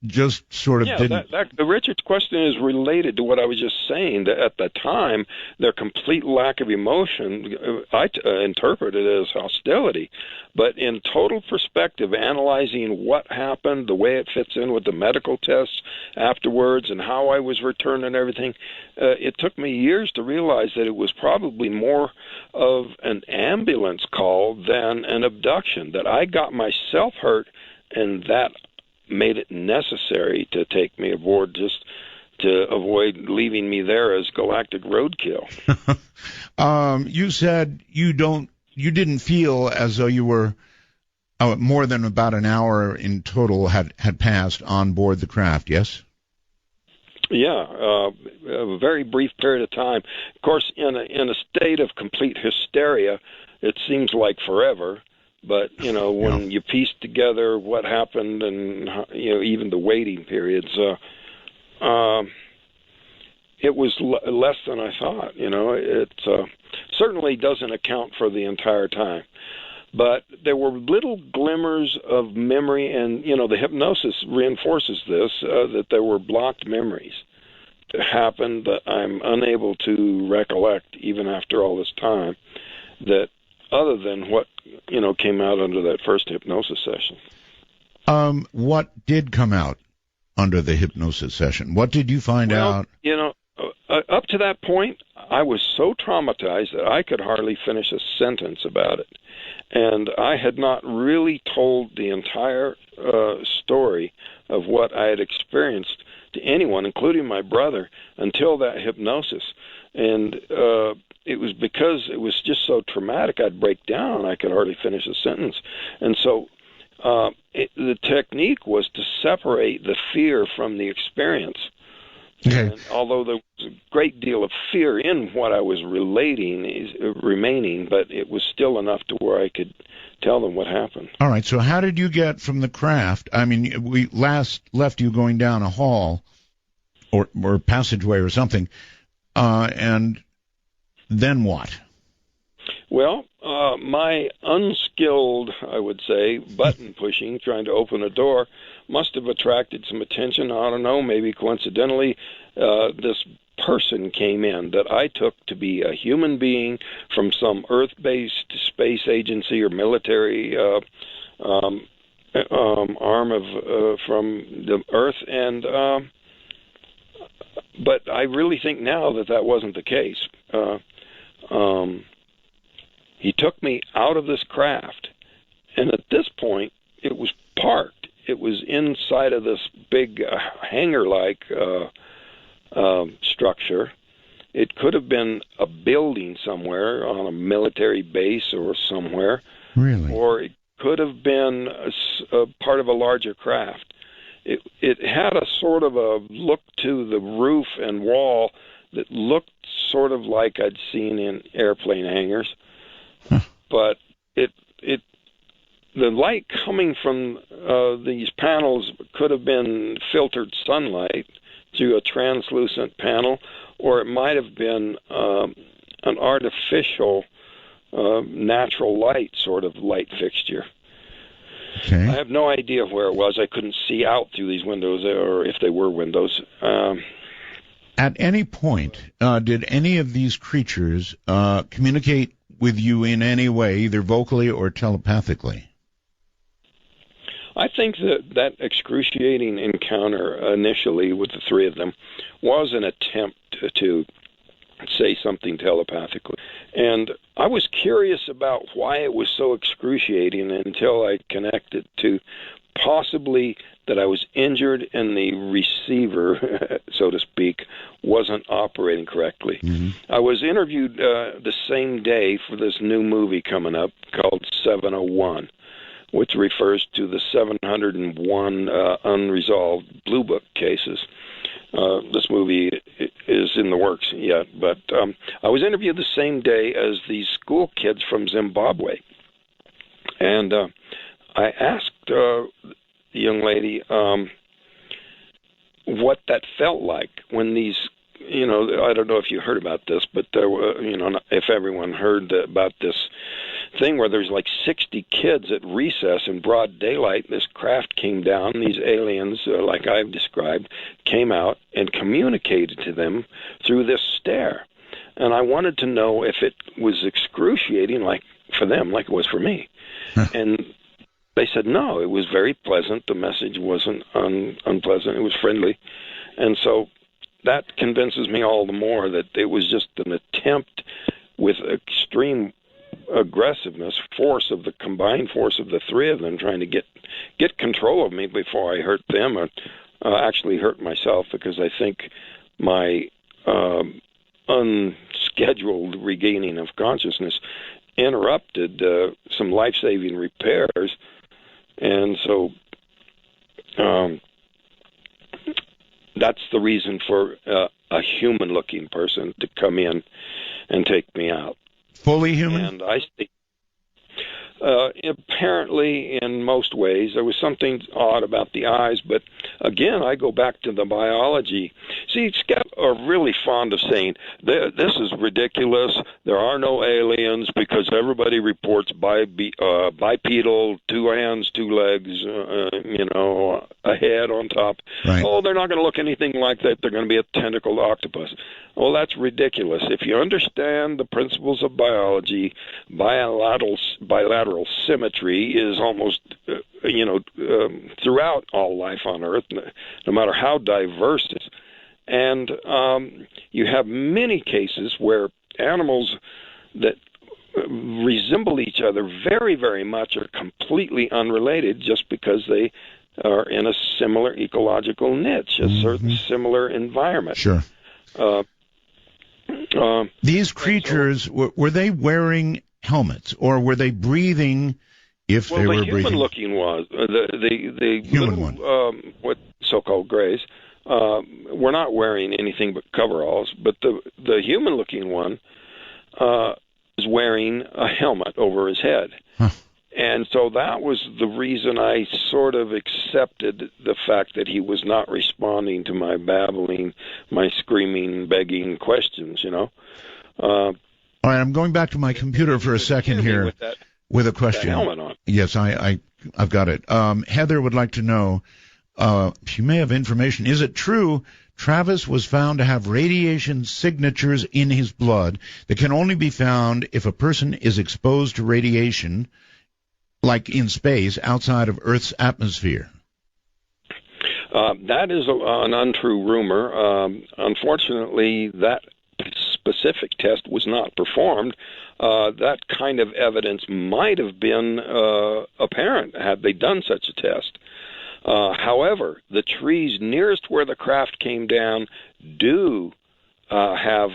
just sort of didn't? Richard's question is related to what I was just saying. That at the time, their complete lack of emotion, I interpreted it as hostility. But in total perspective, analyzing what happened, the way it fits in with the medical tests afterwards, and how I was returned and everything, it took me years to realize that it was probably more of an ambulance call than an abduction, that I got myself hurt, and that made it necessary to take me aboard just to avoid leaving me there as galactic roadkill. You said you didn't feel as though you were more than about an hour in total had passed on board the craft, yes? Yeah, a very brief period of time. Of course, in a state of complete hysteria, it seems like forever. But, when you piece together what happened and, even the waiting periods, it was less than I thought. It certainly doesn't account for the entire time. But there were little glimmers of memory, and, the hypnosis reinforces this, that there were blocked memories that happened that I'm unable to recollect even after all this time, that other than what, came out under that first hypnosis session. What did come out under the hypnosis session? What did you find out? Up to that point, I was so traumatized that I could hardly finish a sentence about it. And I had not really told the entire story of what I had experienced to anyone, including my brother, until that hypnosis. And it was because it was just so traumatic, I'd break down. I could hardly finish a sentence. And so the technique was to separate the fear from the experience. Okay. And although there was a great deal of fear in what I was remaining, but it was still enough to where I could tell them what happened. All right, so how did you get from the craft? I mean, we last left you going down a hall or passageway or something, and then what? Well, my unskilled, I would say, button pushing, trying to open a door, must have attracted some attention. I don't know, maybe coincidentally, this person came in that I took to be a human being from some Earth-based space agency or military arm of from the Earth, and but I really think now that wasn't the case. He took me out of this craft, and at this point, it was parked. It was inside of this big hangar-like structure. It could have been a building somewhere on a military base or somewhere. Really? Or it could have been a part of a larger craft. It had a sort of a look to the roof and wall that looked sort of like I'd seen in airplane hangars. But the light coming from these panels could have been filtered sunlight through a translucent panel, or it might have been an artificial natural light sort of light fixture. Okay. I have no idea where it was. I couldn't see out through these windows, or if they were windows. At any point, did any of these creatures communicate with you in any way, either vocally or telepathically? I think that excruciating encounter initially with the three of them was an attempt to say something telepathically. And I was curious about why it was so excruciating until I connected to possibly that I was injured and the receiver, so to speak, wasn't operating correctly. Mm-hmm. I was interviewed the same day for this new movie coming up called 701, which refers to the 701 unresolved Blue Book cases. This movie is in the works yet, but I was interviewed the same day as these school kids from Zimbabwe. And I asked the young lady what that felt like when these, I don't know if you heard about this, but there were, if everyone heard about this thing where there's like 60 kids at recess in broad daylight. This craft came down. These aliens, like I've described, came out and communicated to them through this stare. And I wanted to know if it was excruciating, like for them, like it was for me. And they said no. It was very pleasant. The message wasn't unpleasant. It was friendly, and so that convinces me all the more that it was just an attempt with extreme aggressiveness, combined force of the three of them trying to get control of me before I hurt them or actually hurt myself, because I think my unscheduled regaining of consciousness interrupted some life-saving repairs, and so that's the reason for a human-looking person to come in and take me out. Fully human? And I think, apparently, in most ways, there was something odd about the eyes, but again, I go back to the biology. See, skeptics are really fond of saying, this is ridiculous, there are no aliens, because everybody reports bipedal, 2 hands, 2 legs, a head on top. Right. Oh, they're not going to look anything like that, they're going to be a tentacled octopus. Well, that's ridiculous. If you understand the principles of biology, bilateral symmetry is almost, throughout all life on Earth, no matter how diverse it is. And you have many cases where animals that resemble each other very, very much are completely unrelated just because they are in a similar ecological niche, a certain similar environment. Sure. These creatures, were they wearing helmets, or were they breathing if they were breathing? Well, the human-looking was. The human little, one. what so-called grays, were not wearing anything but coveralls, but the human-looking one was wearing a helmet over his head. Huh. And so that was the reason I sort of accepted the fact that he was not responding to my babbling, my screaming, begging questions, All right, I'm going back to my computer for a second here with a question. That helmet on. Yes, I've got it. Heather would like to know, she may have information. Is it true Travis was found to have radiation signatures in his blood that can only be found if a person is exposed to radiation, like in space, outside of Earth's atmosphere? That is an untrue rumor. Unfortunately, that specific test was not performed. That kind of evidence might have been apparent had they done such a test. However, the trees nearest where the craft came down do have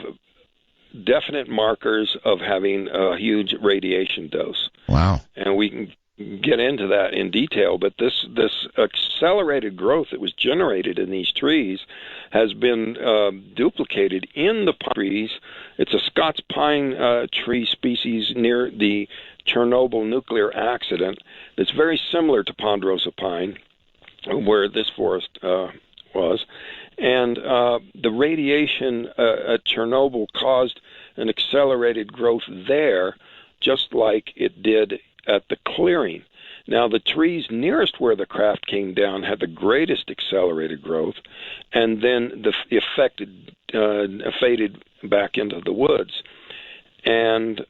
definite markers of having a huge radiation dose. Wow. And we can get into that in detail, but this accelerated growth that was generated in these trees has been duplicated in the pine trees. It's a Scots pine tree species near the Chernobyl nuclear accident. It's very similar to ponderosa pine, where this forest was. And the radiation at Chernobyl caused an accelerated growth there, just like it did at the clearing. Now, the trees nearest where the craft came down had the greatest accelerated growth, and then the effect faded back into the woods. And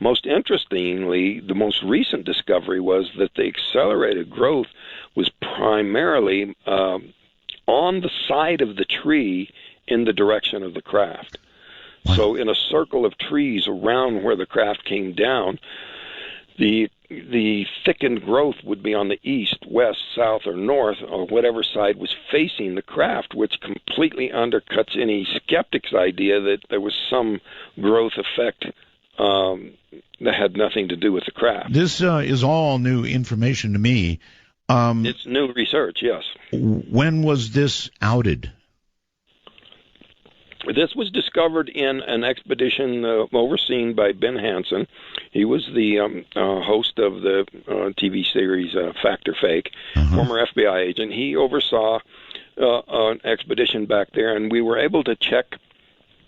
most interestingly, the most recent discovery was that the accelerated growth was primarily on the side of the tree in the direction of the craft. Wow. So in a circle of trees around where the craft came down, the thickened growth would be on the east, west, south, or north, or whatever side was facing the craft, which completely undercuts any skeptic's idea that there was some growth effect that had nothing to do with the craft. This is all new information to me. It's new research, yes. When was this outed? This was discovered in an expedition overseen by Ben Hansen. He was the host of the TV series Fact or Fake, former FBI agent. He oversaw an expedition back there, and we were able to check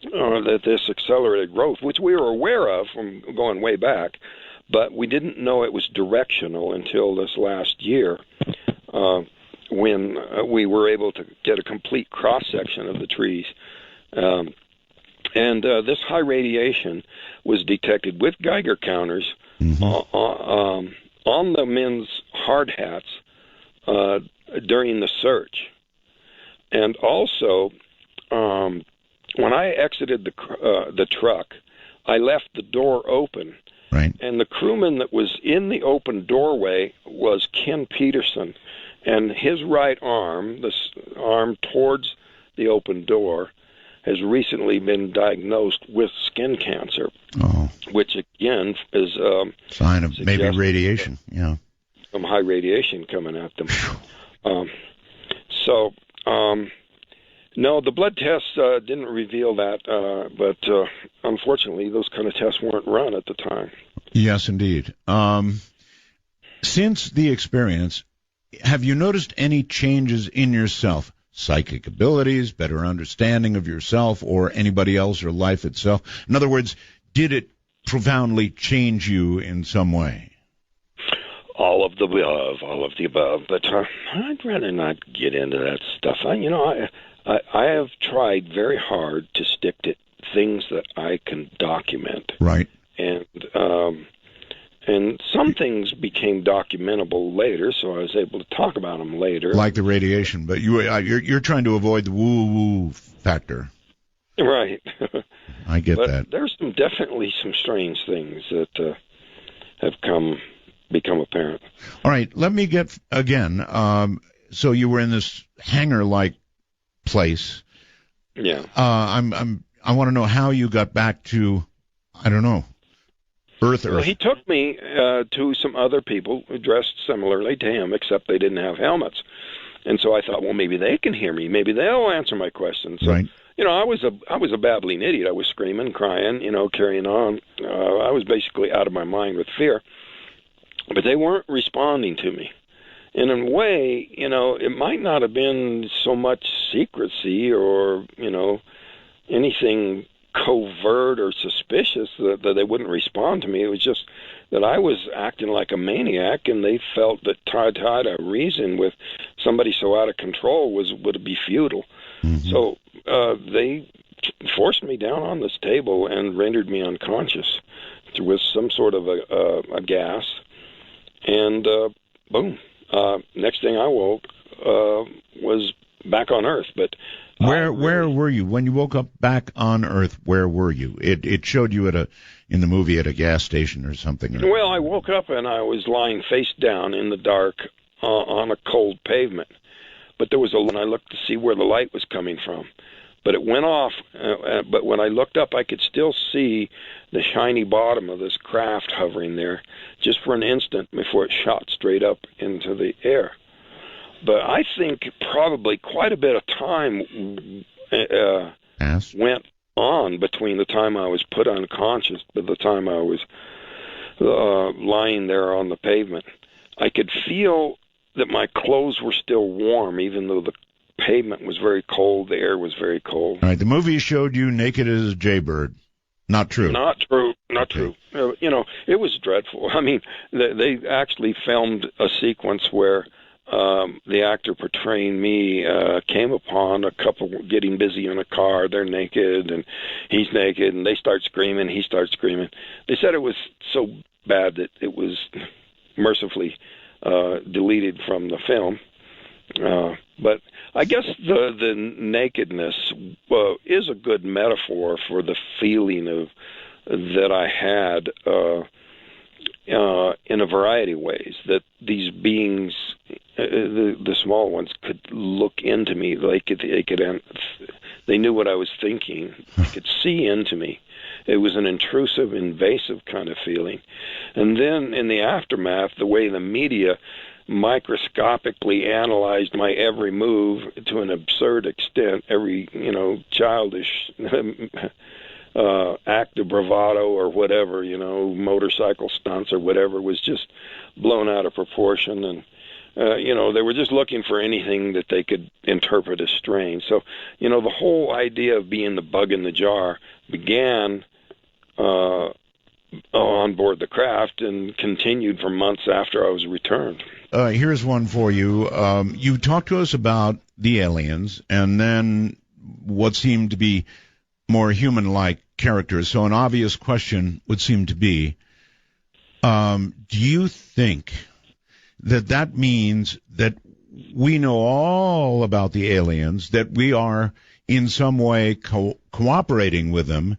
that this accelerated growth, which we were aware of from going way back, but we didn't know it was directional until this last year when we were able to get a complete cross-section of the trees. And this high radiation was detected with Geiger counters on the men's hard hats during the search. And also, when I exited the truck, I left the door open. Right. And the crewman that was in the open doorway was Ken Peterson. And his right arm, this arm towards the open door, has recently been diagnosed with skin cancer, which again is sign of maybe radiation. Yeah, some high radiation coming at them. No, the blood tests didn't reveal that, but unfortunately, those kind of tests weren't run at the time. Yes, indeed. Since the experience, have you noticed any changes in yourself? Psychic abilities, better understanding of yourself or anybody else or life itself? In other words, did it profoundly change you in some way? All of the above, but I'd rather not get into that stuff. I have tried very hard to stick to things that I can document. Right. And some things became documentable later, so I was able to talk about them later. Like the radiation, but you're trying to avoid the woo-woo factor. Right. I get but that. There's definitely some strange things that have become apparent. All right, let me get, again, so you were in this hangar-like place. Yeah. I want to know how you got back to, I don't know, Earth. Well, he took me to some other people who dressed similarly to him, except they didn't have helmets. And so I thought, well, maybe they can hear me. Maybe they'll answer my questions. So, Right. I was a babbling idiot. I was screaming, crying, carrying on. I was basically out of my mind with fear. But they weren't responding to me. And in a way, it might not have been so much secrecy or, anything covert or suspicious that they wouldn't respond to me. It was just that I was acting like a maniac, and they felt that try to reason with somebody so out of control would be futile. Mm-hmm. So they forced me down on this table and rendered me unconscious with some sort of a gas. And boom. Next thing I woke was back on Earth. But where were you when you woke up back on Earth? Where were you? It showed you in the movie at a gas station or something. Well, I woke up and I was lying face down in the dark on a cold pavement. But there was and I looked to see where the light was coming from. But it went off. But when I looked up, I could still see the shiny bottom of this craft hovering there just for an instant before it shot straight up into the air. But I think probably quite a bit of time went on between the time I was put unconscious to the time I was lying there on the pavement. I could feel that my clothes were still warm, even though the pavement was very cold, the air was very cold. All right, the movie showed you naked as a jaybird. Not true. Not true. Okay. It was dreadful. I mean, they actually filmed a sequence where the actor portraying me came upon a couple getting busy in a car. They're naked, and he's naked, and they start screaming. He starts screaming. They said it was so bad that it was mercifully deleted from the film. But I guess the nakedness is a good metaphor for the feeling that I had in a variety of ways, that these beings, the small ones, could look into me. They knew what I was thinking. They could see into me. It was an intrusive, invasive kind of feeling. And then in the aftermath, the way the media microscopically analyzed my every move to an absurd extent, every childish act of bravado or whatever, motorcycle stunts or whatever, was just blown out of proportion. And they were just looking for anything that they could interpret as strange. So the whole idea of being the bug in the jar began on board the craft and continued for months after I was returned. Here's one for you. You talked to us about the aliens and then what seemed to be more human-like characters. So an obvious question would seem to be, do you think that means that we know all about the aliens, that we are in some way cooperating with them?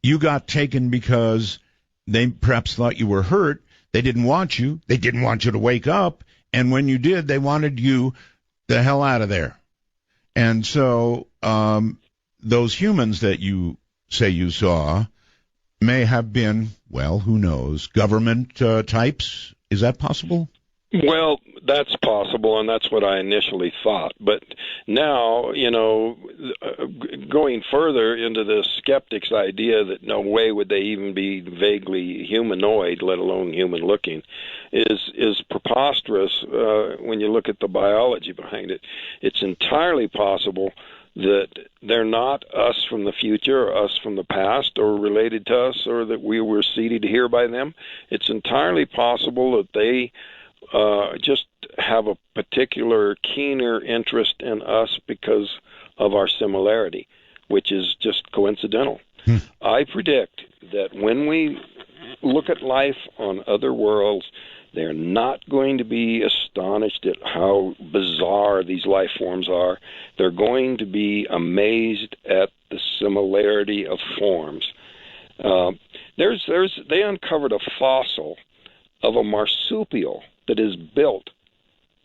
You got taken because they perhaps thought you were hurt. They didn't want you. They didn't want you to wake up. And when you did, they wanted you the hell out of there. And so those humans that you say you saw may have been, well, who knows, government types? Is that possible? Well, that's possible, and that's what I initially thought. But now, going further into the skeptics' idea that no way would they even be vaguely humanoid, let alone human-looking, is preposterous when you look at the biology behind it. It's entirely possible that they're not us from the future or us from the past or related to us or that we were seeded here by them. It's entirely possible that they just have a particular keener interest in us because of our similarity, which is just coincidental. I predict that when we look at life on other worlds, they're not going to be astonished at how bizarre these life forms are. They're going to be amazed at the similarity of forms. They uncovered a fossil of a marsupial that is built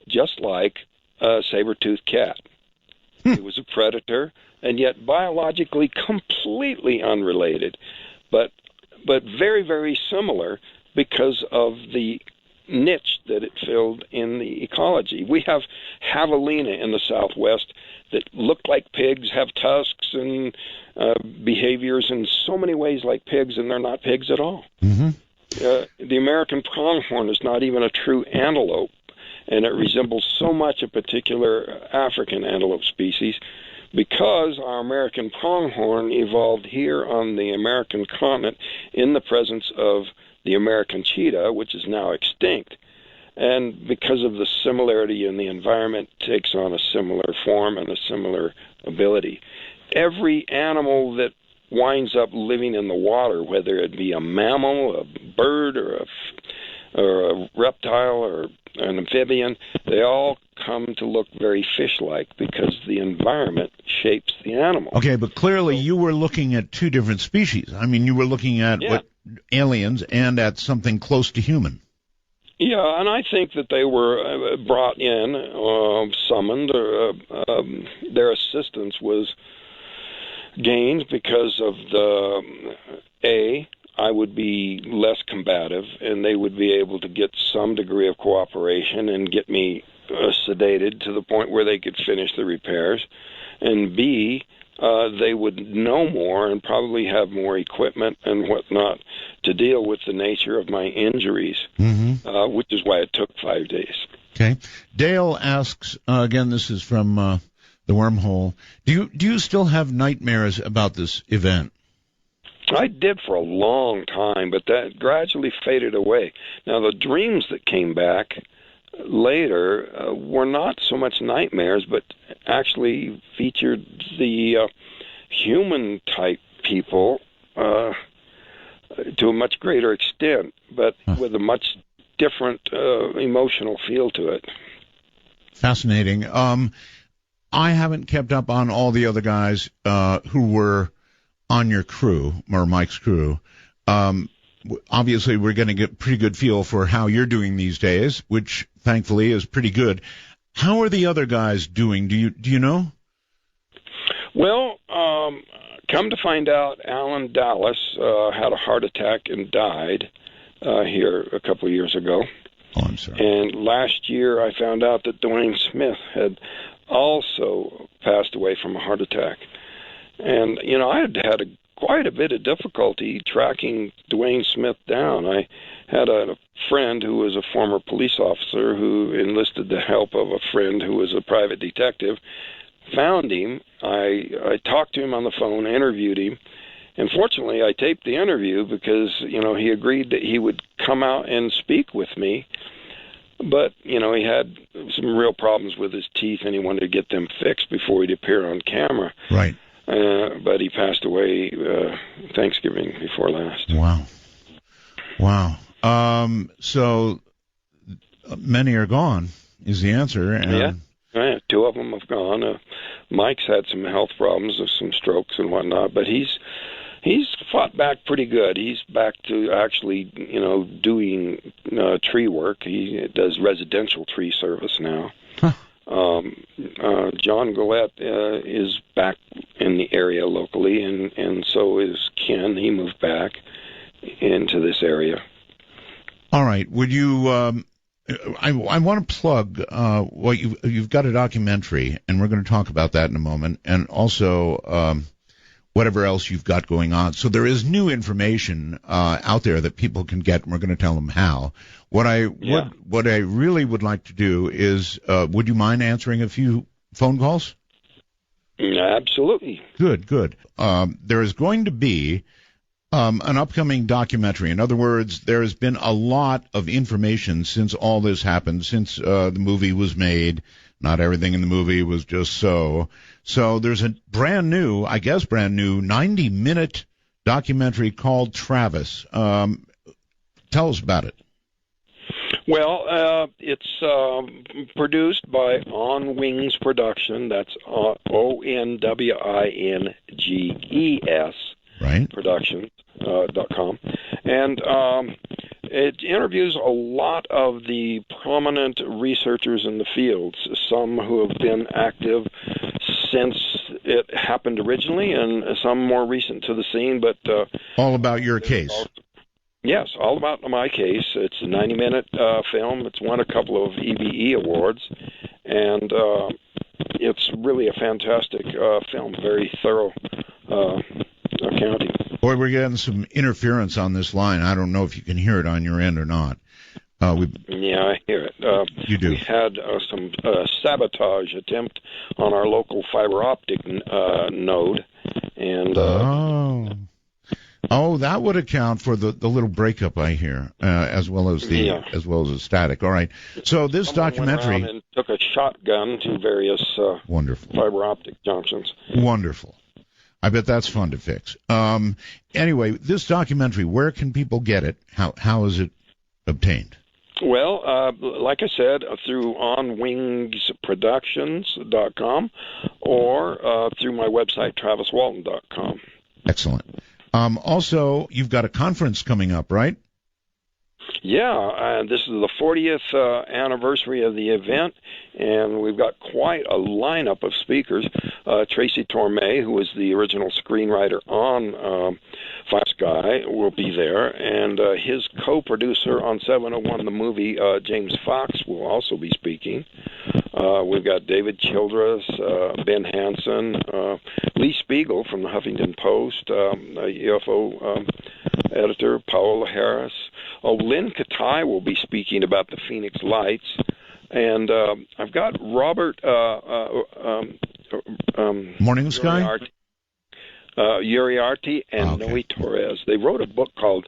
just like a saber-toothed cat. It was a predator and yet biologically completely unrelated, but very, very similar because of the niche that it filled in the ecology. We have javelina in the Southwest that look like pigs, have tusks and behaviors in so many ways like pigs, and they're not pigs at all. Mm-hmm. The American pronghorn is not even a true antelope, and it resembles so much a particular African antelope species because our American pronghorn evolved here on the American continent in the presence of the American cheetah, which is now extinct. And because of the similarity in the environment, takes on a similar form and a similar ability. Every animal that winds up living in the water, whether it be a mammal, a bird, or a reptile, or an amphibian, they all come to look very fish-like because the environment shapes the animal. Okay, but clearly you were looking at two different species. I mean, you were looking at what aliens and at something close to human. Yeah, and I think that they were brought in, summoned. Their assistance was gained because of I would be less combative, and they would be able to get some degree of cooperation and get me sedated to the point where they could finish the repairs. And B, they would know more and probably have more equipment and whatnot to deal with the nature of my injuries, which is why it took 5 days. Okay. Dale asks, again, this is from the wormhole, do you still have nightmares about this event? I did for a long time, but that gradually faded away. Now, the dreams that came back later were not so much nightmares, but actually featured the human-type people to a much greater extent, but with a much different emotional feel to it. Fascinating. I haven't kept up on all the other guys who were on your crew, or Mike's crew. Obviously, we're going to get a pretty good feel for how you're doing these days, which thankfully is pretty good. How are the other guys doing? Do you know? Well, come to find out, Alan Dallas had a heart attack and died here a couple of years ago. Oh, I'm sorry. And last year, I found out that Dwayne Smith had also passed away from a heart attack. And, I had quite a bit of difficulty tracking Dwayne Smith down. I had a friend who was a former police officer who enlisted the help of a friend who was a private detective, found him. I talked to him on the phone, interviewed him, and fortunately I taped the interview because, he agreed that he would come out and speak with me. But, he had some real problems with his teeth, and he wanted to get them fixed before he'd appear on camera. Right. But he passed away Thanksgiving before last. Wow. So many are gone is the answer. And Yeah, 2 of them have gone. Mike's had some health problems of some strokes and whatnot, but he's fought back pretty good. He's back to actually, doing tree work. He does residential tree service now. Huh. John Gillette is back in the area locally, and so is Ken. He moved back into this area. All right. Would you? I want to plug what you've got a documentary, and we're going to talk about that in a moment, and also whatever else you've got going on. So there is new information out there that people can get, and we're going to tell them how. What I really would like to do is, would you mind answering a few phone calls? Absolutely. Good. There is going to be an upcoming documentary. In other words, there has been a lot of information since all this happened, since the movie was made. Not everything in the movie was just so. So there's a brand new 90-minute documentary called Travis. Tell us about it. Well, it's produced by On Wings Production. That's ONWINGES. Right. Productions.com. And it interviews a lot of the prominent researchers in the fields, some who have been active since it happened originally, and some more recent to the scene. But all about your case. Yes, all about my case. It's a 90-minute film. It's won a couple of EBE awards, and it's really a fantastic film. Very thorough accounting. Boy, we're getting some interference on this line. I don't know if you can hear it on your end or not. Yeah, I hear it. You do. We had some sabotage attempt on our local fiber optic node, and that would account for the little breakup I hear, as well as the static. All right. So this documentary went around and took a shotgun to various wonderful fiber optic junctions. Wonderful. I bet that's fun to fix. Anyway, this documentary, where can people get it? How is it obtained? Well, like I said, through onwingsproductions.com or through my website, traviswalton.com. Excellent. Also, you've got a conference coming up, right? Yeah, this is the 40th anniversary of the event, and we've got quite a lineup of speakers. Tracy Torme, who was the original screenwriter on Fire Sky, will be there, and his co-producer on 701 the movie, James Fox, will also be speaking. We've got David Childress, Ben Hansen, Lee Spiegel from the Huffington Post, UFO editor, Paola Harris. Lynn Katai will be speaking about the Phoenix Lights. And I've got Robert Morning Sky? Uriarte and Noe Torres. They wrote a book called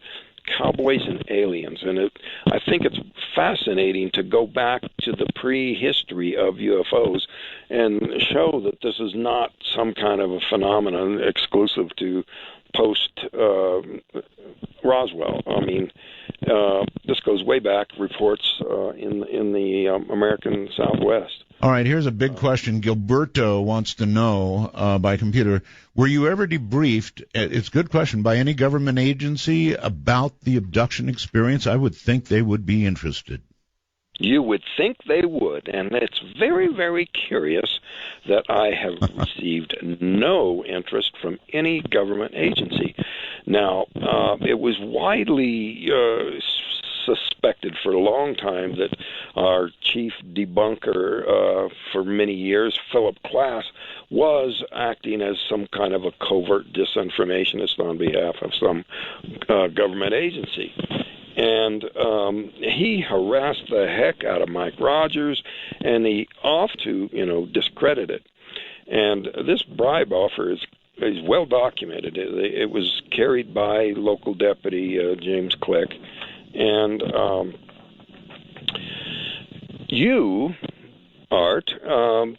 Cowboys and Aliens, and I think it's fascinating to go back to the prehistory of UFOs and show that this is not some kind of a phenomenon exclusive to post-Roswell. I mean, this goes way back, reports in the American Southwest. All right, here's a big question. Gilberto wants to know by computer, were you ever debriefed, it's a good question, by any government agency about the abduction experience? I would think they would be interested. You would think they would, and it's very, very curious that I have received no interest from any government agency. Now, it was widely suspected for a long time that our chief debunker for many years, Philip Klass, was acting as some kind of a covert disinformationist on behalf of some government agency. And he harassed the heck out of Mike Rogers, and he ought to, discredit it. And this bribe offer is well documented. It was carried by local deputy James Click. And you, Art,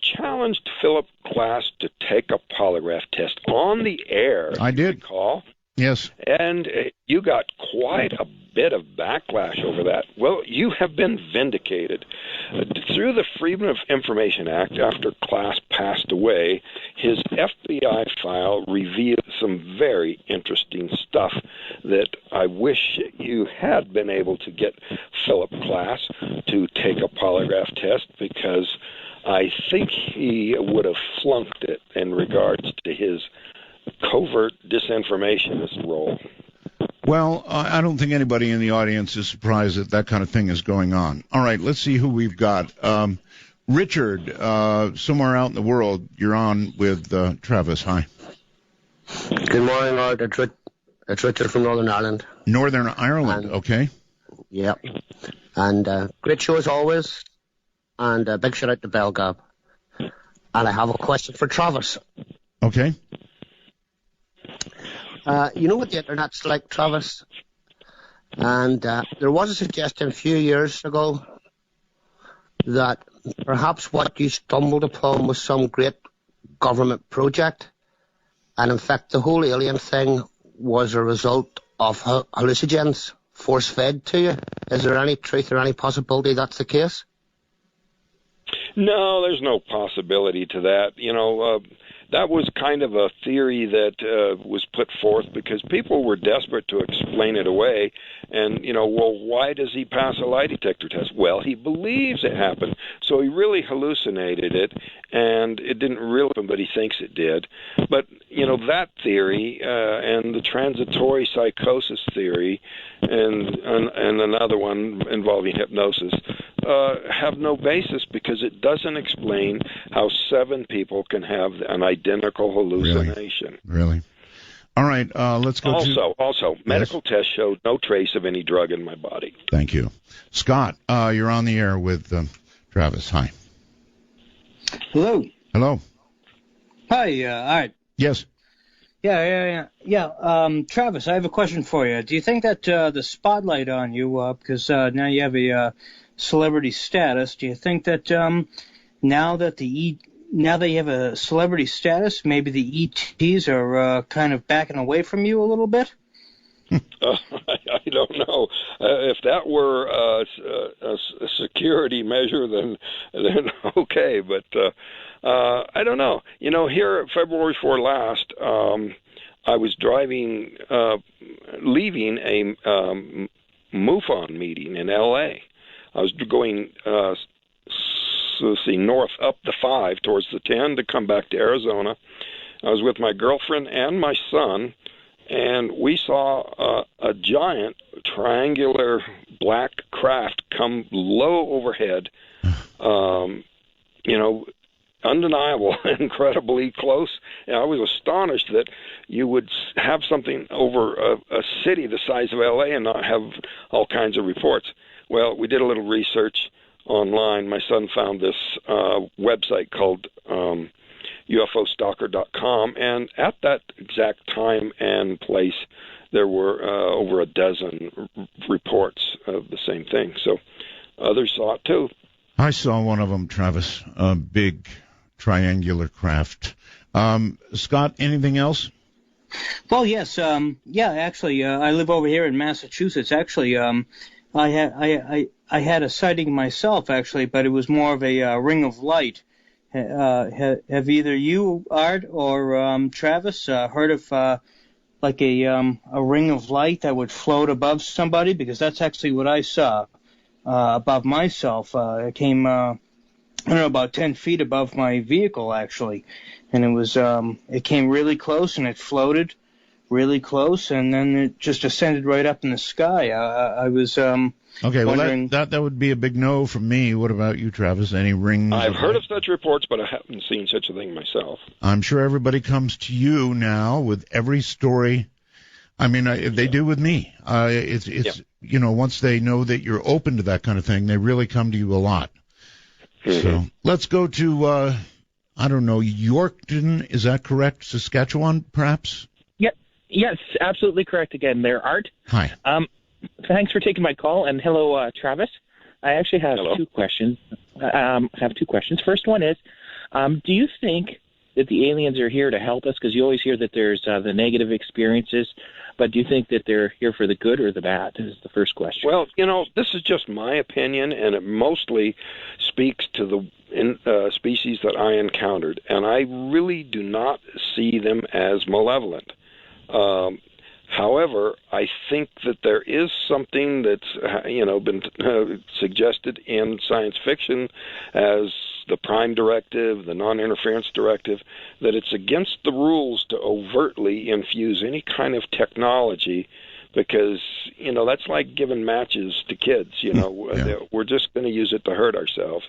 challenged Philip Klass to take a polygraph test on the air. I did. Recall? Yes. And you got quite a bit of backlash over that. Well, you have been vindicated. Through the Freedom of Information Act, after Klass passed away, his FBI file revealed some very interesting stuff that I wish you had been able to get Philip Klass to take a polygraph test, because I think he would have flunked it in regards to his covert disinformationist role. Well, I don't think anybody in the audience is surprised that that kind of thing is going on. All right, let's see who we've got. Richard, somewhere out in the world, you're on with Travis. Hi. Good morning, Art. It's Richard from Northern Ireland. Northern Ireland, okay. Yeah. And great show as always. And big shout out to Belgab. And I have a question for Travis. Okay. You know what the internet's like, Travis? And there was a suggestion a few years ago that perhaps what you stumbled upon was some great government project. And in fact, the whole alien thing was a result of hallucinogens force-fed to you. Is there any truth or any possibility that's the case? No, there's no possibility to that. that was kind of a theory that was put forth because people were desperate to explain it away. And, well, why does he pass a lie detector test? Well, he believes it happened. So he really hallucinated it, and it didn't really happen, but he thinks it did. But, that theory and the transitory psychosis theory and another one involving hypnosis have no basis because it doesn't explain how 7 people can have an identical hallucination. Really? All right, let's go Also, medical tests showed no trace of any drug in my body. Thank you. Scott, you're on the air with Travis. Hi. Hello. Hello. Hi, all right. Yes. Yeah. Travis, I have a question for you. Do you think that the spotlight on you, because now you have a celebrity status, do you think that now that you have a celebrity status, maybe the ETs are kind of backing away from you a little bit? I don't know. If that were a security measure, then okay. But I don't know. Here February 4 last, I was leaving a MUFON meeting in L.A. I was going north up the 5 towards the 10 to come back to Arizona. I was with my girlfriend and my son, and we saw a giant triangular black craft come low overhead, undeniable, incredibly close. And I was astonished that you would have something over a city the size of L.A. and not have all kinds of reports. Well, we did a little research online. My son found this website called UFOstalker.com, and at that exact time and place, there were over a dozen reports of the same thing. So others saw it too. I saw one of them, Travis, a big triangular craft. Scott, anything else? Well, yes. Actually, I live over here in Massachusetts. Actually, I had a sighting myself, actually, but it was more of a ring of light. Have either you, Art, or Travis, heard of like a ring of light that would float above somebody? Because that's actually what I saw above myself. It came, about 10 feet above my vehicle, actually, and it came really close and it floated really close, and then it just ascended right up in the sky. I was okay. wondering... Well, that would be a big no from me. What about you, Travis? Any rings? I've heard of such reports, but I haven't seen such a thing myself. I'm sure everybody comes to you now with every story. I mean, they do with me. It's once they know that you're open to that kind of thing, they really come to you a lot. Mm-hmm. So let's go to I don't know, Yorkton. Is that correct? Saskatchewan, perhaps? Yes, absolutely correct again there, Art. Hi. Thanks for taking my call, and hello, Travis. I actually have two questions. First one is, do you think that the aliens are here to help us? Because you always hear that there's the negative experiences, but do you think that they're here for the good or the bad is the first question. Well, this is just my opinion, and it mostly speaks to the species that I encountered, and I really do not see them as malevolent. However, I think that there is something that's been suggested in science fiction as the Prime Directive, the Non-Interference Directive, that it's against the rules to overtly infuse any kind of technology, because that's like giving matches to kids. We're just going to use it to hurt ourselves.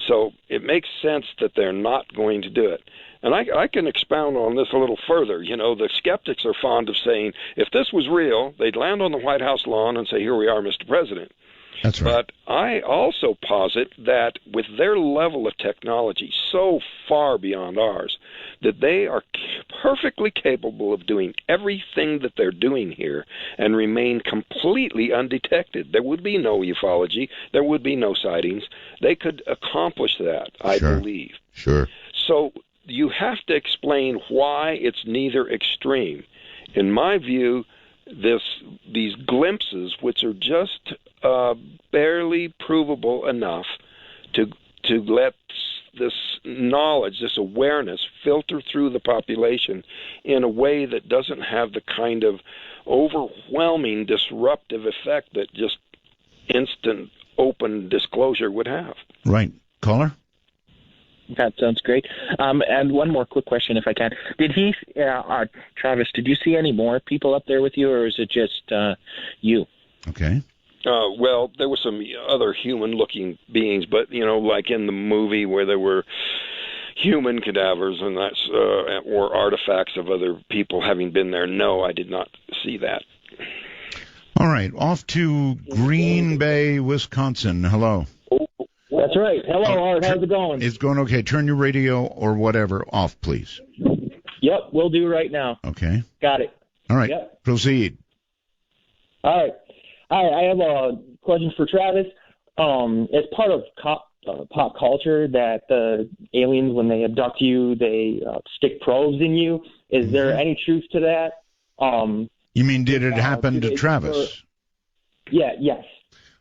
So it makes sense that they're not going to do it. And I can expound on this a little further. The skeptics are fond of saying, if this was real, they'd land on the White House lawn and say, here we are, Mr. President. That's right. But I also posit that with their level of technology so far beyond ours, that they are perfectly capable of doing everything that they're doing here and remain completely undetected. There would be no ufology. There would be no sightings. They could accomplish that, I believe. Sure. So you have to explain why it's neither extreme. In my view, these glimpses, which are just barely provable enough to let this knowledge, this awareness, filter through the population in a way that doesn't have the kind of overwhelming disruptive effect that just instant open disclosure would have. Right. Caller? That sounds great. And one more quick question, if I can. Did he, Travis, did you see any more people up there with you, or is it just you? Okay. Well, there were some other human-looking beings, but, like in the movie where there were human cadavers and that's or artifacts of other people having been there. No, I did not see that. All right. Off to Green Bay, Wisconsin. Hello. That's right. Hello, Art. How's it going? It's going okay. Turn your radio or whatever off, please. Yep, we'll do right now. Okay. Got it. All right. Yep. Proceed. All right. I have a question for Travis. It's part of pop culture that the aliens, when they abduct you, they stick probes in you. Is there any truth to that? You mean did it happen to Travis? Yes.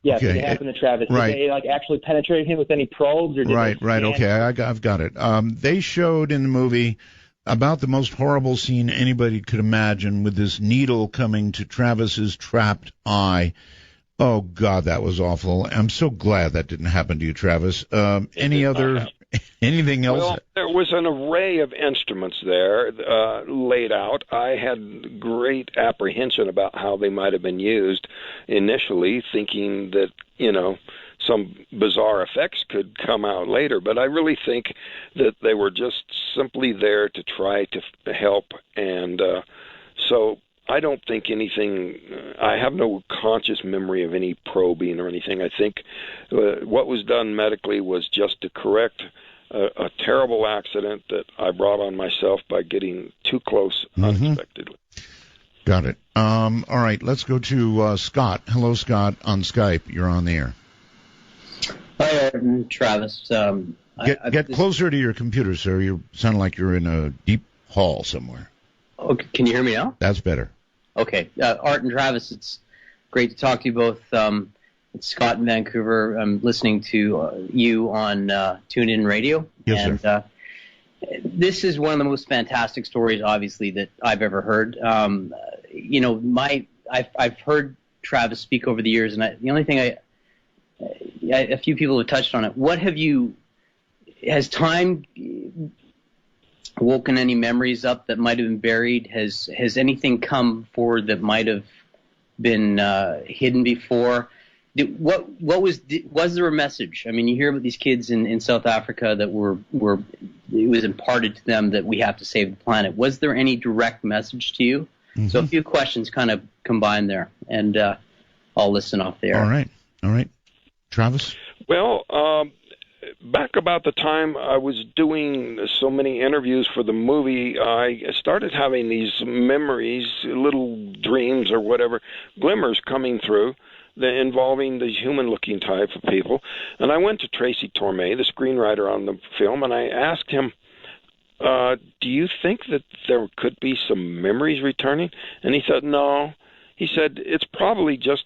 Yes, okay. It happened to Travis. Right. Did they actually penetrate him with any probes? Or did Right. Okay, I've got it. They showed in the movie about the most horrible scene anybody could imagine, with this needle coming to Travis's trapped eye. Oh, God, that was awful. I'm so glad that didn't happen to you, Travis. Anything else? Well, there was an array of instruments there laid out. I had great apprehension about how they might have been used initially, thinking that, some bizarre effects could come out later. But I really think that they were just simply there to try to help. And so I don't think anything, I have no conscious memory of any probing or anything. I think what was done medically was just to correct a terrible accident that I brought on myself by getting too close unexpectedly. Got it. All right, let's go to Scott. Hello, Scott, on Skype. You're on the air. Hi, Travis. Get closer to your computer, sir. You sound like you're in a deep hall somewhere. Okay, can you hear me now? That's better. Okay. Art and Travis, it's great to talk to you both. It's Scott in Vancouver. I'm listening to you on TuneIn Radio. Yes, sir. This is one of the most fantastic stories, obviously, that I've ever heard. I've heard Travis speak over the years, and the only thing a few people have touched on it. Has time woken any memories up that might have been buried? Has anything come forward that might have been hidden before? Was there a message? I mean, you hear about these kids in South Africa that it was imparted to them that we have to save the planet. Was there any direct message to you? Mm-hmm. So a few questions kind of combined there, and I'll listen off the air. All right. Travis? Well, back about the time I was doing so many interviews for the movie, I started having these memories, little dreams or whatever, glimmers coming through involving the human-looking type of people. And I went to Tracy Torme, the screenwriter on the film, and I asked him, do you think that there could be some memories returning? And he said, no. He said, it's probably just,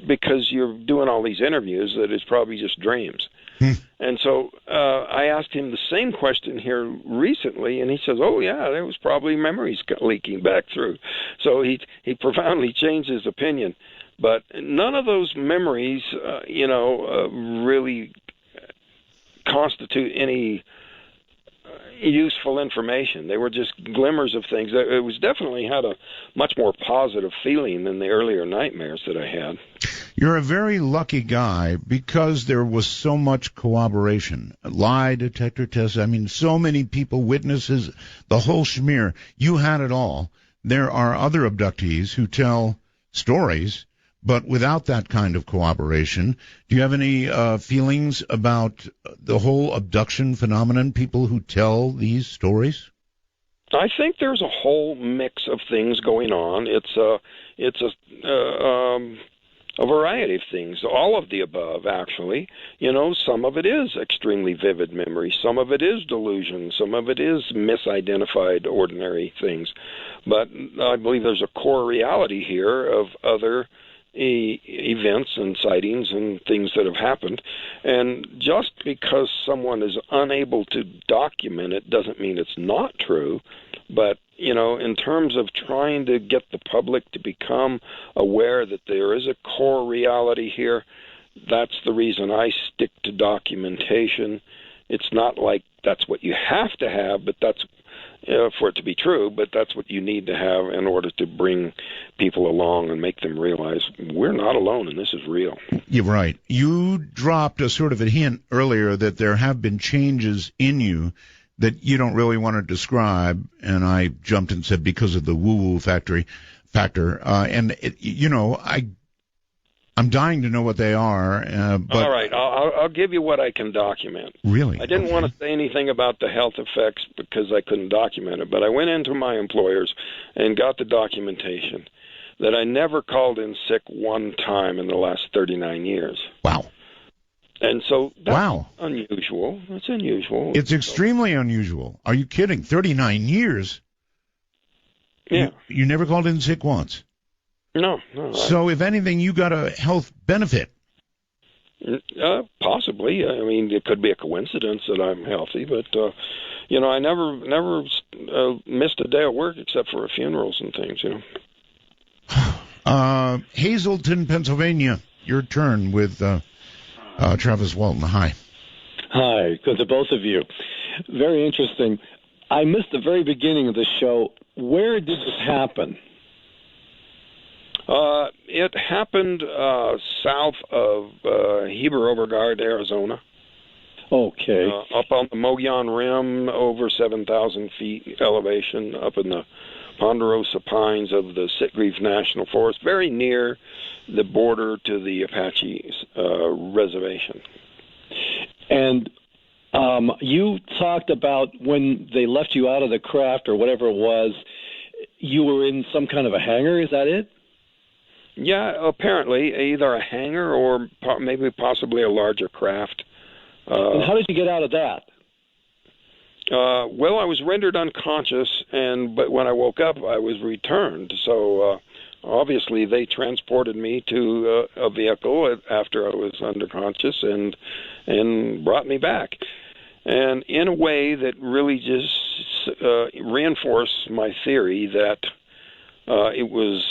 because you're doing all these interviews, that it's probably just dreams. And so I asked him the same question here recently, and he says, oh, yeah, there was probably memories leaking back through. So he profoundly changed his opinion. But none of those memories, really constitute any useful information. They were just glimmers of things. It was definitely had a much more positive feeling than the earlier nightmares that I had. You're a very lucky guy because there was so much cooperation. Lie detector tests. I mean, so many people, witnesses, the whole schmear. You had it all. There are other abductees who tell stories, but without that kind of cooperation. Do you have any feelings about the whole abduction phenomenon, people who tell these stories? I think there's a whole mix of things going on. It's a variety of things, all of the above, actually. Some of it is extremely vivid memory. Some of it is delusion. Some of it is misidentified ordinary things. But I believe there's a core reality here of other events and sightings and things that have happened. And just because someone is unable to document it doesn't mean it's not true. But, in terms of trying to get the public to become aware that there is a core reality here, that's the reason I stick to documentation. It's not like that's what you have to have, but that's for it to be true, but that's what you need to have in order to bring people along and make them realize we're not alone and this is real. You're right. You dropped a sort of a hint earlier that there have been changes in you that you don't really want to describe, and I jumped and said because of the woo-woo factor. I'm dying to know what they are. But all right, I'll give you what I can document. Really? I didn't want to say anything about the health effects because I couldn't document it, but I went into my employers and got the documentation that I never called in sick one time in the last 39 years. Wow. And so that's unusual. That's unusual. It's extremely unusual. Are you kidding? 39 years? Yeah. You never called in sick once? No. So, if anything, you got a health benefit. Possibly. I mean, it could be a coincidence that I'm healthy, but I never missed a day of work except for funerals and things. Hazleton, Pennsylvania. Your turn with Travis Walton. Hi. Hi. Good to both of you. Very interesting. I missed the very beginning of the show. Where did this happen? It happened south of Heber Overgaard, Arizona. Okay. Up on the Mogollon Rim, over 7,000 feet elevation, up in the ponderosa pines of the Sitgreaves National Forest, very near the border to the Apache reservation. And you talked about when they left you out of the craft or whatever it was, you were in some kind of a hangar, is that it? Yeah, apparently, either a hangar or maybe possibly a larger craft. And how did you get out of that? Well, I was rendered unconscious, but when I woke up, I was returned. So obviously, they transported me to a vehicle after I was unconscious and brought me back. And in a way that really just reinforced my theory that it was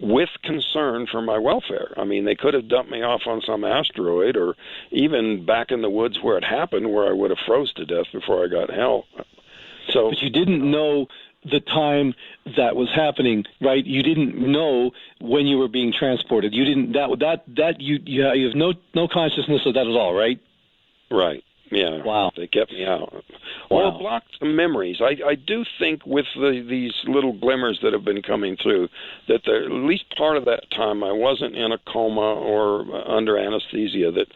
with concern for my welfare. I mean, they could have dumped me off on some asteroid or even back in the woods where it happened, where I would have froze to death before I got help. So, but you didn't know the time that was happening, right? You didn't know when you were being transported. You didn't you have no consciousness of that at all, right? Right. Yeah. Wow. They kept me out. Wow. Well, it blocked some memories. I do think with these little glimmers that have been coming through, that at least part of that time I wasn't in a coma or under anesthesia, that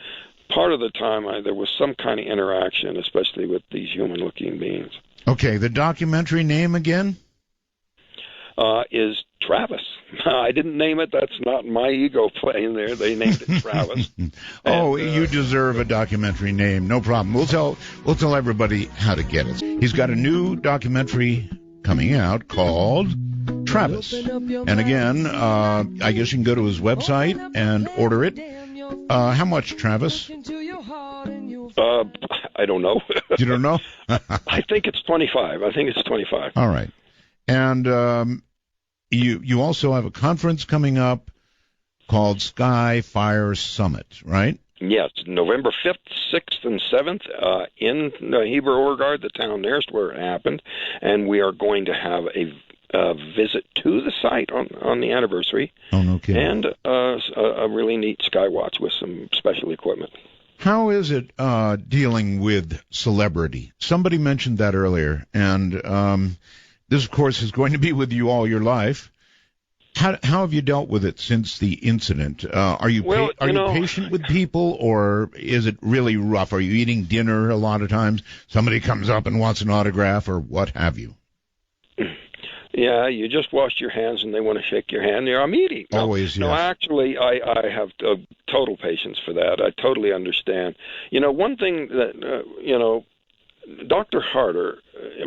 part of the time there was some kind of interaction, especially with these human-looking beings. Okay, the documentary name again? Is Travis. I didn't name it. That's not my ego playing there. They named it Travis. You deserve a documentary name. No problem. We'll tell everybody how to get it. He's got a new documentary coming out called Travis. And again, I guess you can go to his website and order it. How much, Travis? I don't know. You don't know? I think it's 25. All right. And you also have a conference coming up called Sky Fire Summit, right? Yes, November 5th, 6th, and 7th in Heber Overgaard, the town nearest where it happened, and we are going to have a visit to the site on the anniversary. Oh, no kidding. And a really neat sky watch with some special equipment. How is it dealing with celebrity? Somebody mentioned that earlier, and this, of course, is going to be with you all your life. How have you dealt with it since the incident? Are you patient with people, or is it really rough? Are you eating dinner a lot of times? Somebody comes up and wants an autograph, or what have you? Yeah, you just washed your hands and they want to shake your hand. I'm eating. Always, yes. No, actually, I have total patience for that. I totally understand. One thing that, Dr. Harder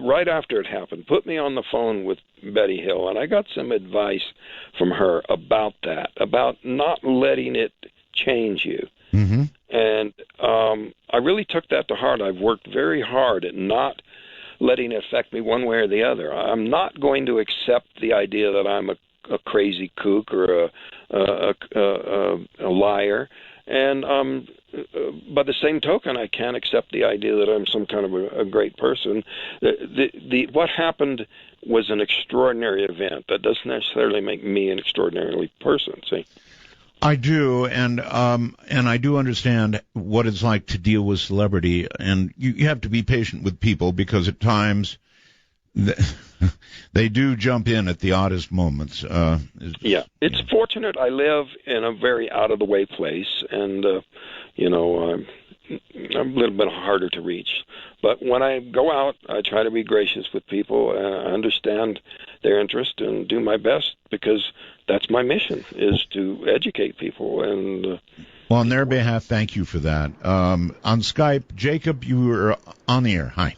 right after it happened, put me on the phone with Betty Hill, and I got some advice from her about that, about not letting it change you. Mm-hmm. And I really took that to heart. I've worked very hard at not letting it affect me one way or the other. I'm not going to accept the idea that I'm a crazy kook or a liar. And by the same token, I can't accept the idea that I'm some kind of a great person. What happened was an extraordinary event. That doesn't necessarily make me an extraordinary person, see? I do, and I do understand what it's like to deal with celebrity, and you have to be patient with people because at times they do jump in at the oddest moments. Yeah, it's fortunate I live in a very out-of-the-way place, and, I'm a little bit harder to reach. But when I go out, I try to be gracious with people, understand their interest, and do my best because that's my mission, is to educate people. And well, on their behalf, thank you for that. On Skype, Jacob, you were on the air. Hi.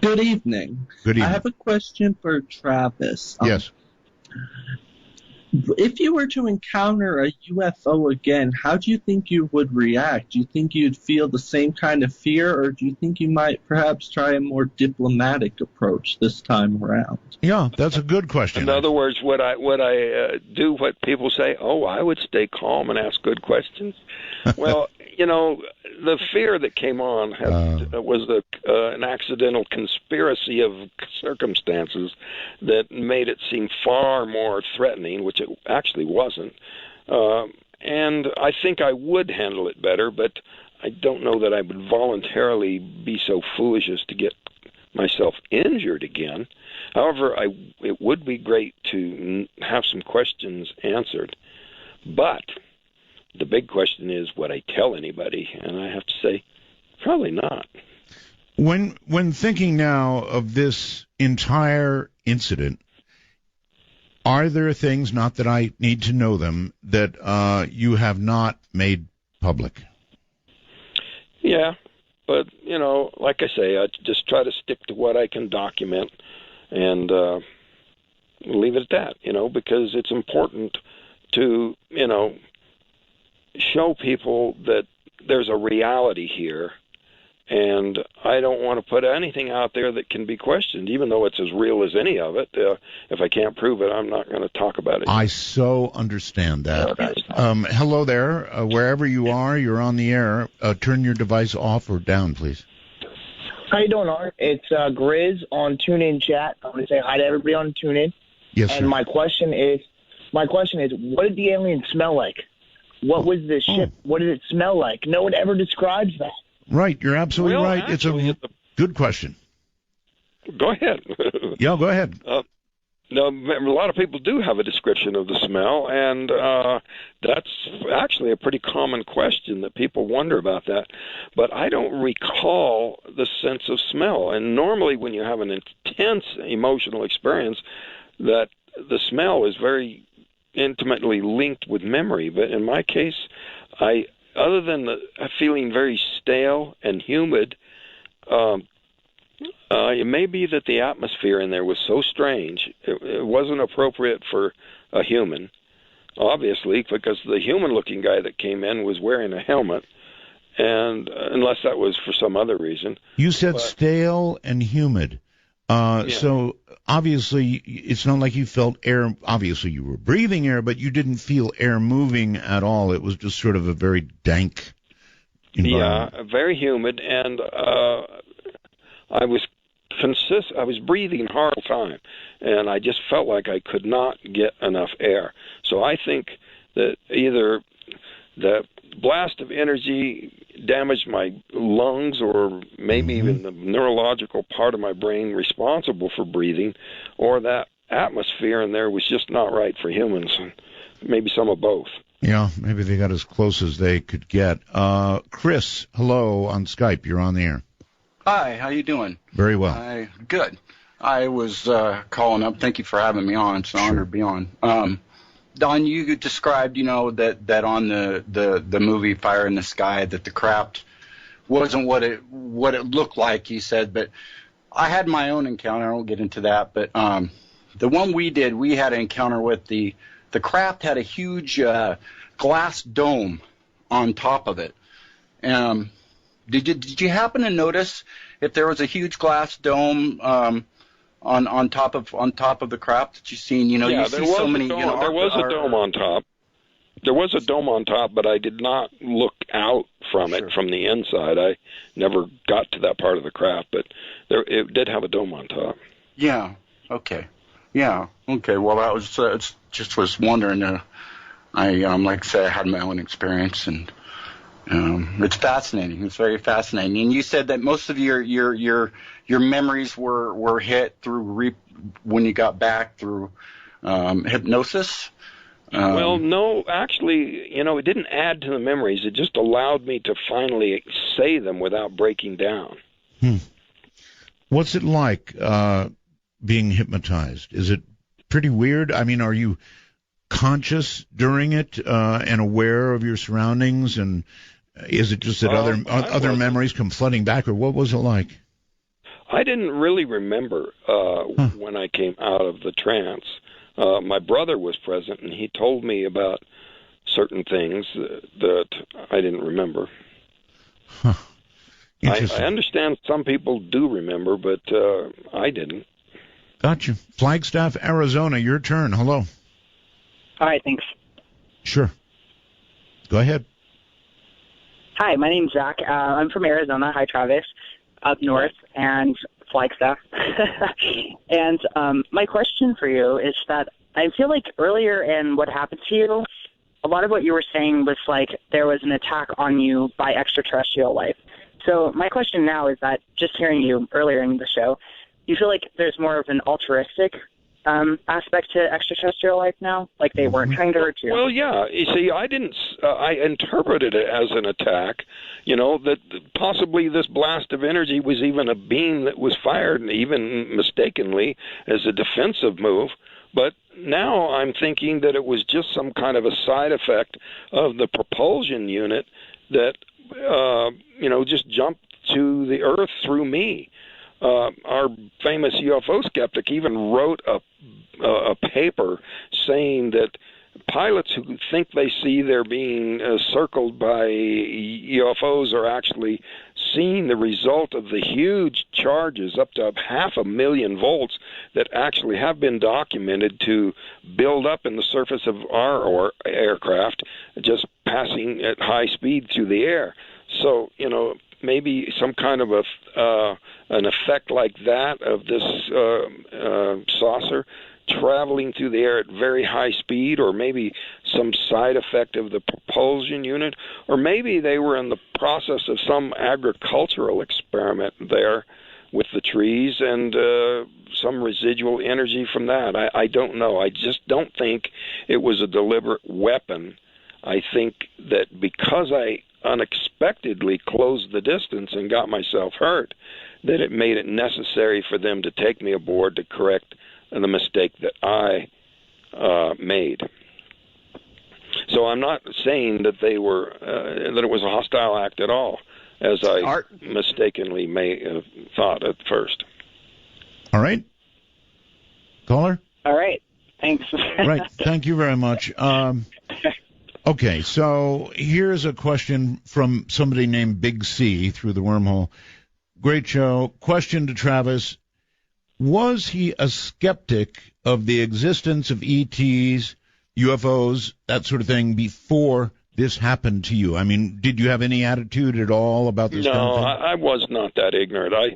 Good evening. Good evening. I have a question for Travis. Yes. If you were to encounter a UFO again, how do you think you would react? Do you think you'd feel the same kind of fear, or do you think you might perhaps try a more diplomatic approach this time around? Yeah, that's a good question. In other words, would I do what people say? Oh, I would stay calm and ask good questions. Well, the fear that came on was an accidental conspiracy of circumstances that made it seem far more threatening, which it actually wasn't. And I think I would handle it better, but I don't know that I would voluntarily be so foolish as to get myself injured again. However, it would be great to have some questions answered. But the big question is, would I tell anybody? And I have to say, probably not. When thinking now of this entire incident, are there things, not that I need to know them, that you have not made public? Yeah, but, like I say, I just try to stick to what I can document and leave it at that, because it's important to, show people that there's a reality here, and I don't want to put anything out there that can be questioned, even though it's as real as any of it. If I can't prove it, I'm not going to talk about it. I so understand that. Hello there. Wherever you are, you're on the air. Turn your device off or down, please. How you doing, Art? It's Grizz on TuneIn chat. I want to say hi to everybody on TuneIn. Yes, and sir. my question is, what did the alien smell like? What was the ship? What did it smell like? No one ever describes that. Right, you're absolutely right. Actually, it's a good question. Go ahead. Yeah, go ahead. No, a lot of people do have a description of the smell, and that's actually a pretty common question that people wonder about that. But I don't recall the sense of smell. And normally when you have an intense emotional experience, that the smell is very intimately linked with memory. But in my case, other than the feeling very stale and humid, it may be that the atmosphere in there was so strange, it wasn't appropriate for a human, obviously, because the human-looking guy that came in was wearing a helmet, and unless that was for some other reason. You said stale and humid. Yeah. So obviously it's not like you felt air. Obviously you were breathing air, but you didn't feel air moving at all. It was just sort of a very dank environment. Yeah, very humid, and I was breathing hard all the time, and I just felt like I could not get enough air. So I think that either the blast of energy damaged my lungs, or maybe even the neurological part of my brain responsible for breathing, or that atmosphere in there was just not right for humans, and maybe some of both. Yeah, maybe they got as close as they could get. Chris, hello on Skype. You're on the air. Hi, how you doing? Very well. Good. I was calling up. Thank you for having me on. It's an honor to be on. Don, you described, that on the movie Fire in the Sky, that the craft wasn't what it looked like. You said, but I had my own encounter. I won't get into that, but the one we did, we had an encounter with the craft had a huge glass dome on top of it. Did you happen to notice if there was a huge glass dome on top of the craft that you've seen? You know, yeah, you see so many. You know, there was a dome on top. There was a dome on top, but I did not look out from it from the inside. I never got to that part of the craft, but it did have a dome on top. Yeah. Okay. Yeah. Okay. Well, that was just was wondering. I like I say, I had my own experience, and it's fascinating. It's very fascinating. And you said that most of your memories were hit through when you got back through hypnosis. Well, no, actually, it didn't add to the memories. It just allowed me to finally say them without breaking down. What's it like being hypnotized? Is it pretty weird? I mean, are you conscious during it and aware of your surroundings? And is it just that other memories come flooding back, or what was it like? I didn't really remember when I came out of the trance. My brother was present, and he told me about certain things that I didn't remember. Huh. I understand some people do remember, but I didn't. Gotcha. Flagstaff, Arizona, your turn. Hello. All right, thanks. Sure. Go ahead. Hi, my name's Zach. I'm from Arizona. Hi, Travis. Up north and Flagstaff. And my question for you is that I feel like earlier in what happened to you, a lot of what you were saying was like there was an attack on you by extraterrestrial life. So my question now is that just hearing you earlier in the show, you feel like there's more of an altruistic aspect to extraterrestrial life now? Like they weren't trying to hurt you? Well, yeah. You see, I interpreted it as an attack, that possibly this blast of energy was even a beam that was fired, even mistakenly, as a defensive move. But now I'm thinking that it was just some kind of a side effect of the propulsion unit that, just jumped to the Earth through me. Our famous UFO skeptic even wrote a paper saying that pilots who think they see they're being circled by UFOs are actually seeing the result of the huge charges up to 500,000 volts that actually have been documented to build up in the surface of our aircraft, just passing at high speed through the air. So, maybe some kind of an effect like that of this saucer traveling through the air at very high speed, or maybe some side effect of the propulsion unit, or maybe they were in the process of some agricultural experiment there with the trees and some residual energy from that. I don't know. I just don't think it was a deliberate weapon. I think that because I unexpectedly closed the distance and got myself hurt, that it made it necessary for them to take me aboard to correct the mistake that I made. So I'm not saying that they were that it was a hostile act at all, as I mistakenly may have thought at first. All right. Caller? All right. Thanks. Right. Thank you very much. Okay, so here's a question from somebody named Big C through the wormhole. Great show. Question to Travis. Was he a skeptic of the existence of ETs, UFOs, that sort of thing before this happened to you? I mean, did you have any attitude at all about this kind of thing? No, I was not that ignorant. I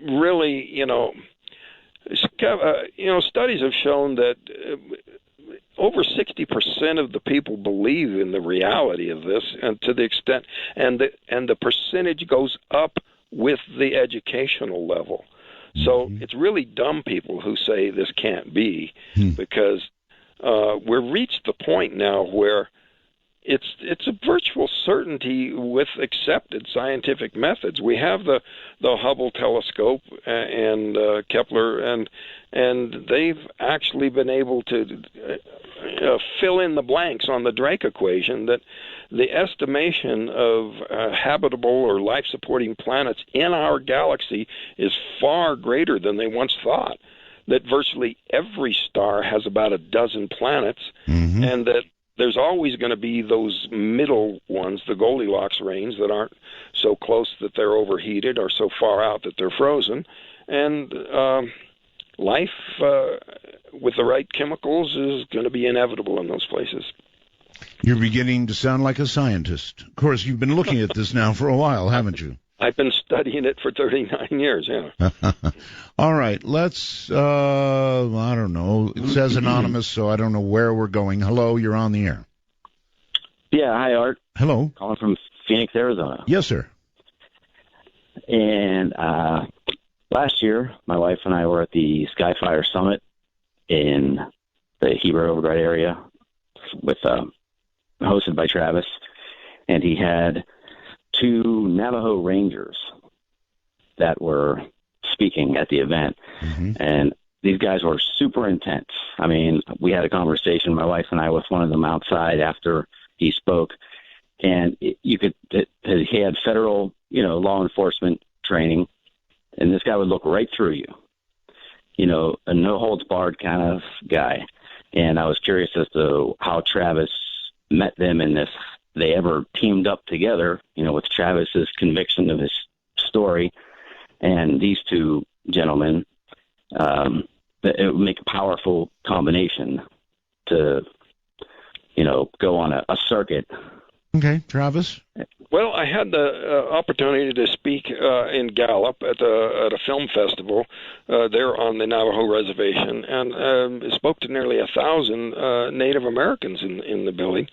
really, studies have shown that over 60% of the people believe in the reality of this, and to the extent, and the percentage goes up with the educational level. So it's really dumb people who say this can't be, because we've reached the point now where it's a virtual certainty with accepted scientific methods. We have the Hubble telescope and Kepler, and they've actually been able to fill in the blanks on the Drake equation that the estimation of habitable or life-supporting planets in our galaxy is far greater than they once thought. That virtually every star has about a dozen planets, and that there's always going to be those middle ones, the Goldilocks range, that aren't so close that they're overheated or so far out that they're frozen. And life with the right chemicals is going to be inevitable in those places. You're beginning to sound like a scientist. Of course, you've been looking at this now for a while, haven't you? I've been studying it for 39 years, yeah. All right, let's, I don't know. It says anonymous, so I don't know where we're going. Hello, you're on the air. Yeah, hi, Art. Hello. Calling from Phoenix, Arizona. Yes, sir. And last year, my wife and I were at the Skyfire Summit in the Heber Overgrad area with hosted by Travis, and he had 2 Navajo Rangers that were speaking at the event. And these guys were super intense. I mean, we had a conversation, my wife and I, with one of them outside after he spoke, and he had federal, law enforcement training, and this guy would look right through you, a no-holds-barred kind of guy. And I was curious as to how Travis met them in this. They ever teamed up together, with Travis's conviction of his story and these 2 gentlemen. It would make a powerful combination to, go on a circuit. Okay, Travis? Well, I had the opportunity to speak in Gallup at a film festival there on the Navajo reservation, and spoke to nearly 1,000 Native Americans in the building,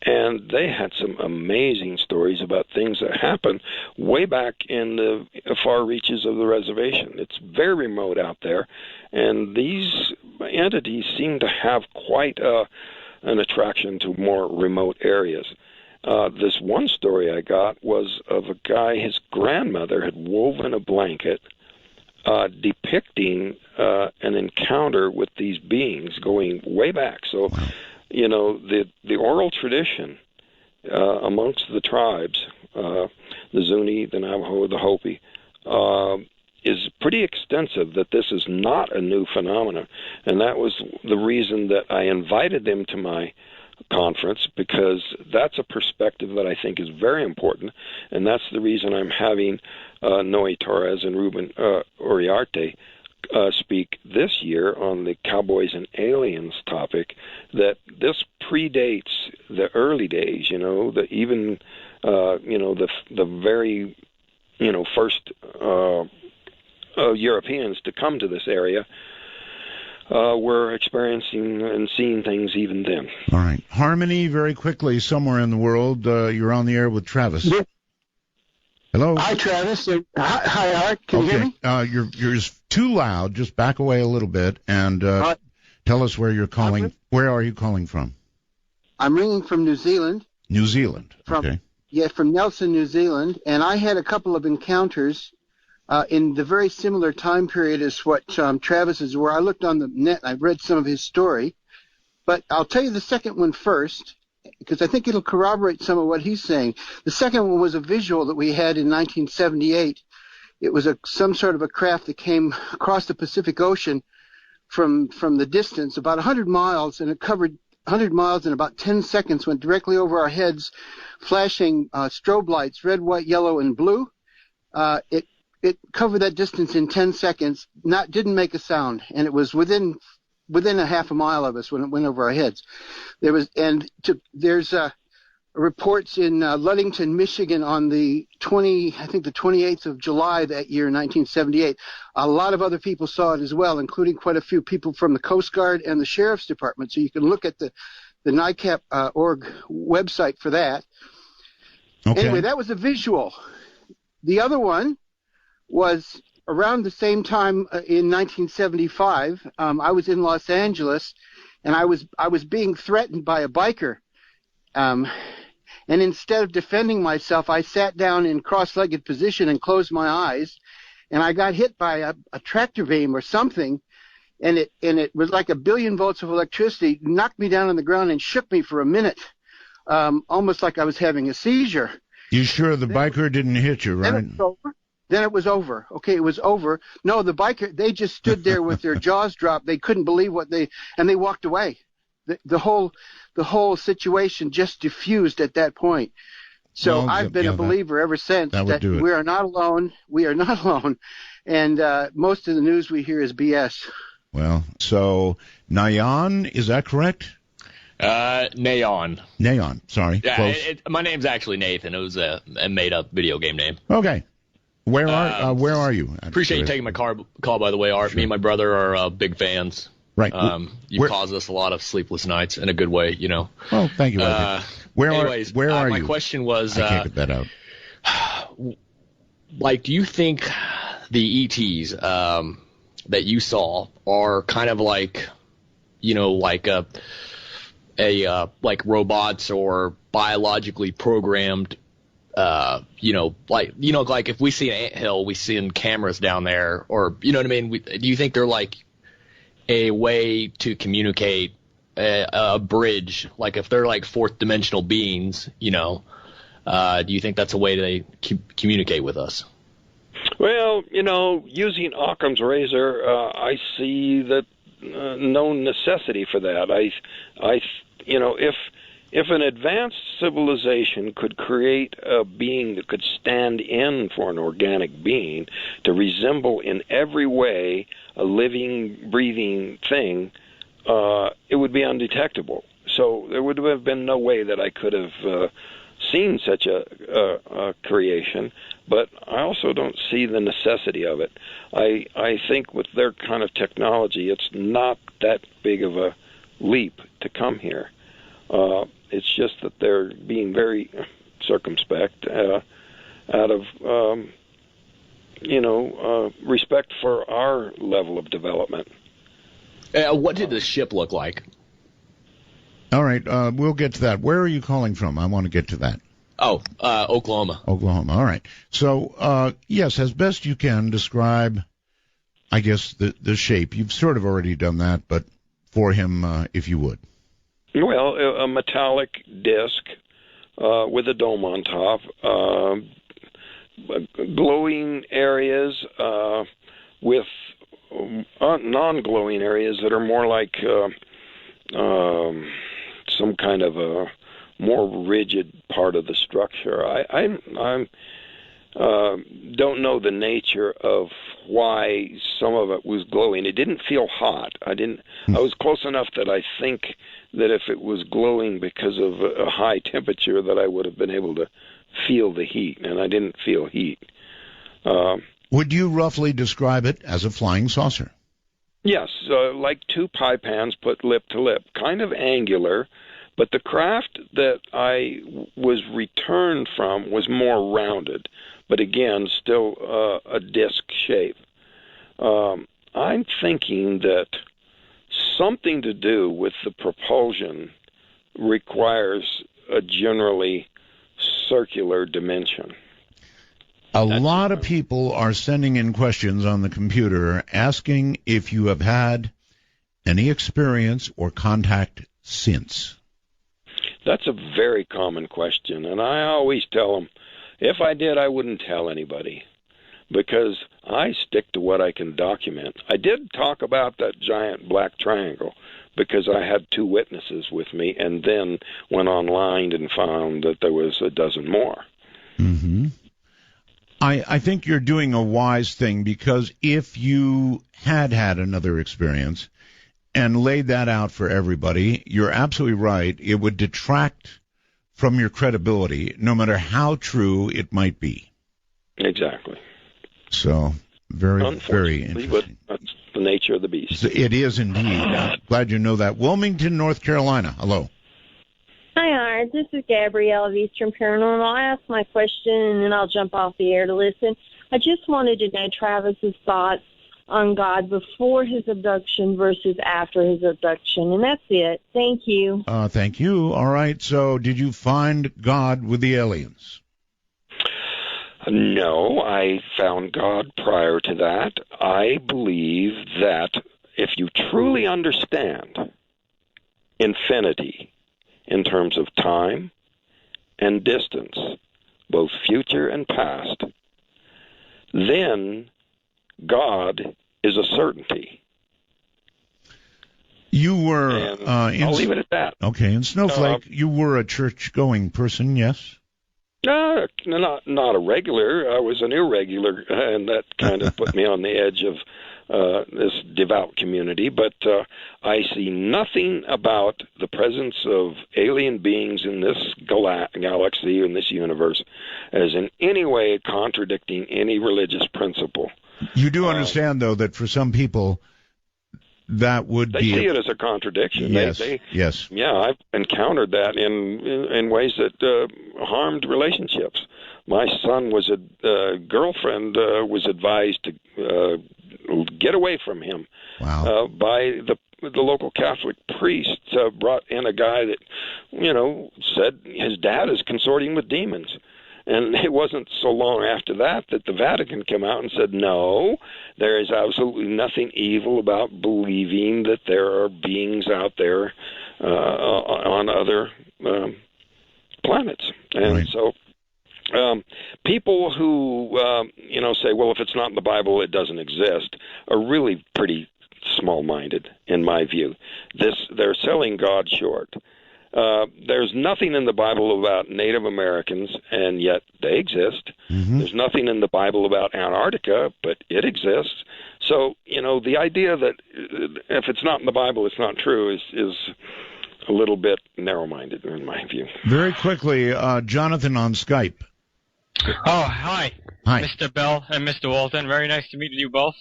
and they had some amazing stories about things that happened way back in the far reaches of the reservation. It's very remote out there, and these entities seem to have quite an attraction to more remote areas. This one story I got was of a guy, his grandmother had woven a blanket depicting an encounter with these beings going way back. So, the oral tradition amongst the tribes, the Zuni, the Navajo, the Hopi, is pretty extensive, that this is not a new phenomenon. And that was the reason that I invited them to my conference, because that's a perspective that I think is very important, and that's the reason I'm having Noe Torres and Ruben Uriarte speak this year on the Cowboys and Aliens topic, that this predates the early days, the very, first Europeans to come to this area were experiencing and seeing things even then. All right. Harmony, very quickly, somewhere in the world, you're on the air with Travis. Yeah. Hello? Hi, Travis. Hi, Art. Can you hear me? You're too loud. Just back away a little bit and tell us where you're calling. Where are you calling from? I'm ringing from New Zealand. New Zealand. Okay. Yeah, from Nelson, New Zealand. And I had a couple of encounters in the very similar time period as what Travis's were. I looked on the net and I read some of his story. But I'll tell you the second one first, because I think it'll corroborate some of what he's saying. The second one was a visual that we had in 1978. It was some sort of a craft that came across the Pacific Ocean from the distance, about 100 miles, and it covered 100 miles in about 10 seconds, went directly over our heads, flashing strobe lights, red, white, yellow, and blue. It covered that distance in 10 seconds, didn't make a sound, and it was within a half a mile of us when it went over our heads. There's reports in Ludington, Michigan on the 28th of July that year, 1978. A lot of other people saw it as well, including quite a few people from the Coast Guard and the Sheriff's Department. So you can look at the NICAP.org website for that. Okay. Anyway, that was a visual. The other one was around the same time in 1975. I was in Los Angeles, and I was being threatened by a biker. And instead of defending myself, I sat down in cross-legged position and closed my eyes, and I got hit by a tractor beam or something, and it was like 1 billion volts of electricity, knocked me down on the ground and shook me for a minute. almost like I was having a seizure. You sure the biker didn't hit you, right? Then it was over. Okay, it was over. No, the biker, they just stood there with their jaws dropped. They couldn't believe and they walked away. The whole situation just diffused at that point. So I've been a believer ever since that we are not alone. We are not alone. And most of the news we hear is BS. Well, so Nayan, is that correct? Nayon. Nayon, sorry. Yeah, my name's actually Nathan. It was a made-up video game name. Okay. Where are you? Appreciate you taking my call, by the way, Art. Sure. Me and my brother are big fans. Right. You caused us a lot of sleepless nights in a good way, you know. Oh, thank you. Where are you? My question was... I can't get that out. Like, do you think the ETs that you saw are kind of like, you know, like like robots or biologically programmed, like if we see an anthill, we send cameras down there, or, you know what I mean? Do you think they're like a way to communicate, a bridge, like if they're like fourth dimensional beings, you know, do you think that's a way they communicate with us? Well, you know, using Occam's razor, I see that no necessity for that. If an advanced civilization could create a being that could stand in for an organic being to resemble in every way a living, breathing thing, it would be undetectable. So there would have been no way that I could have seen such a creation, but I also don't see the necessity of it. I think with their kind of technology, it's not that big of a leap to come here. It's just that they're being very circumspect out of, respect for our level of development. What did the ship look like? All right, we'll get to that. Where are you calling from? I want to get to that. Oh, Oklahoma. Oklahoma, all right. So, yes, as best you can, describe, I guess, the shape. You've sort of already done that, but for him, if you would. Well, a metallic disc with a dome on top, glowing areas with non-glowing areas that are more like some kind of a more rigid part of the structure. I don't know the nature of why some of it was glowing. It didn't feel hot. I was close enough that I think that if it was glowing because of a high temperature, that I would have been able to feel the heat, and I didn't feel heat. Would you roughly describe it as a flying saucer? Yes, like two pie pans put lip to lip, kind of angular, but the craft that I was returned from was more rounded, but again, still a disc shape. I'm thinking that something to do with the propulsion requires a generally circular dimension. A lot of people are sending in questions on the computer asking if you have had any experience or contact since. That's a very common question, and I always tell them, if I did, I wouldn't tell anybody, because I stick to what I can document. I did talk about that giant black triangle because I had two witnesses with me, and then went online and found that there was a dozen more. Mm-hmm. I think you're doing a wise thing, because if you had another experience and laid that out for everybody, you're absolutely right. It would detract from your credibility, no matter how true it might be. Exactly. So, very, very interesting. But that's the nature of the beast. It is indeed. I'm glad you know that. Wilmington, North Carolina. Hello. Hi, Art. This is Gabrielle of Eastern Paranormal. I'll ask my question, and then I'll jump off the air to listen. I just wanted to know Travis's thoughts on God before his abduction versus after his abduction, and that's it. Thank you. Thank you. All right. So, did you find God with the aliens? No, I found God prior to that. I believe that if you truly understand infinity in terms of time, and distance, both future and past, then God is a certainty. You were... I'll leave it at that. Okay, in Snowflake, you were a church-going person, yes? Not a regular. I was an irregular, and that kind of put me on the edge of this devout community. But I see nothing about the presence of alien beings in this galaxy, in this universe, as in any way contradicting any religious principle. You do understand, though, that for some people, that would they be... see it as a contradiction. Yes, yes. Yeah, I've encountered that in ways that harmed relationships. My son was girlfriend was advised to get away from him by the local Catholic priest. Brought in a guy that, said his dad is consorting with demons. And it wasn't so long after that the Vatican came out and said, no, there is absolutely nothing evil about believing that there are beings out there on other planets. And so people who, say, well, if it's not in the Bible, it doesn't exist, are really pretty small-minded, in my view. They're selling God short. There's nothing in the Bible about Native Americans, and yet they exist. Mm-hmm. There's nothing in the Bible about Antarctica, but it exists. So, the idea that if it's not in the Bible, it's not true is a little bit narrow-minded, in my view. Very quickly, Jonathan on Skype. Oh, hi. Hi. Mr. Bell and Mr. Walton. Very nice to meet you both.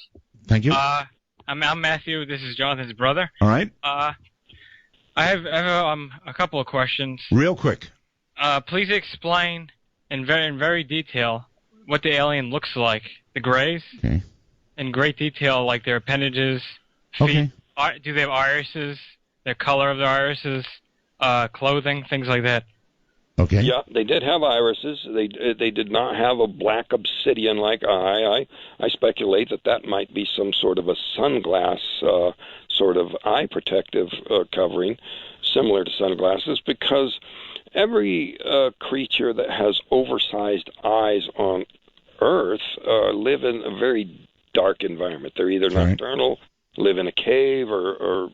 Thank you. I'm Matthew. This is Jonathan's brother. All right. I have a couple of questions. Real quick. Please explain in very detail what the alien looks like. The Greys. Okay. In great detail, like their appendages, feet. Okay. Do they have irises? Their color of their irises, clothing, things like that. Okay. Yeah, they did have irises. They did not have a black obsidian-like eye. I speculate that might be some sort of a sunglass sort of eye protective covering, similar to sunglasses, because every creature that has oversized eyes on Earth live in a very dark environment. They're either nocturnal, live in a cave, or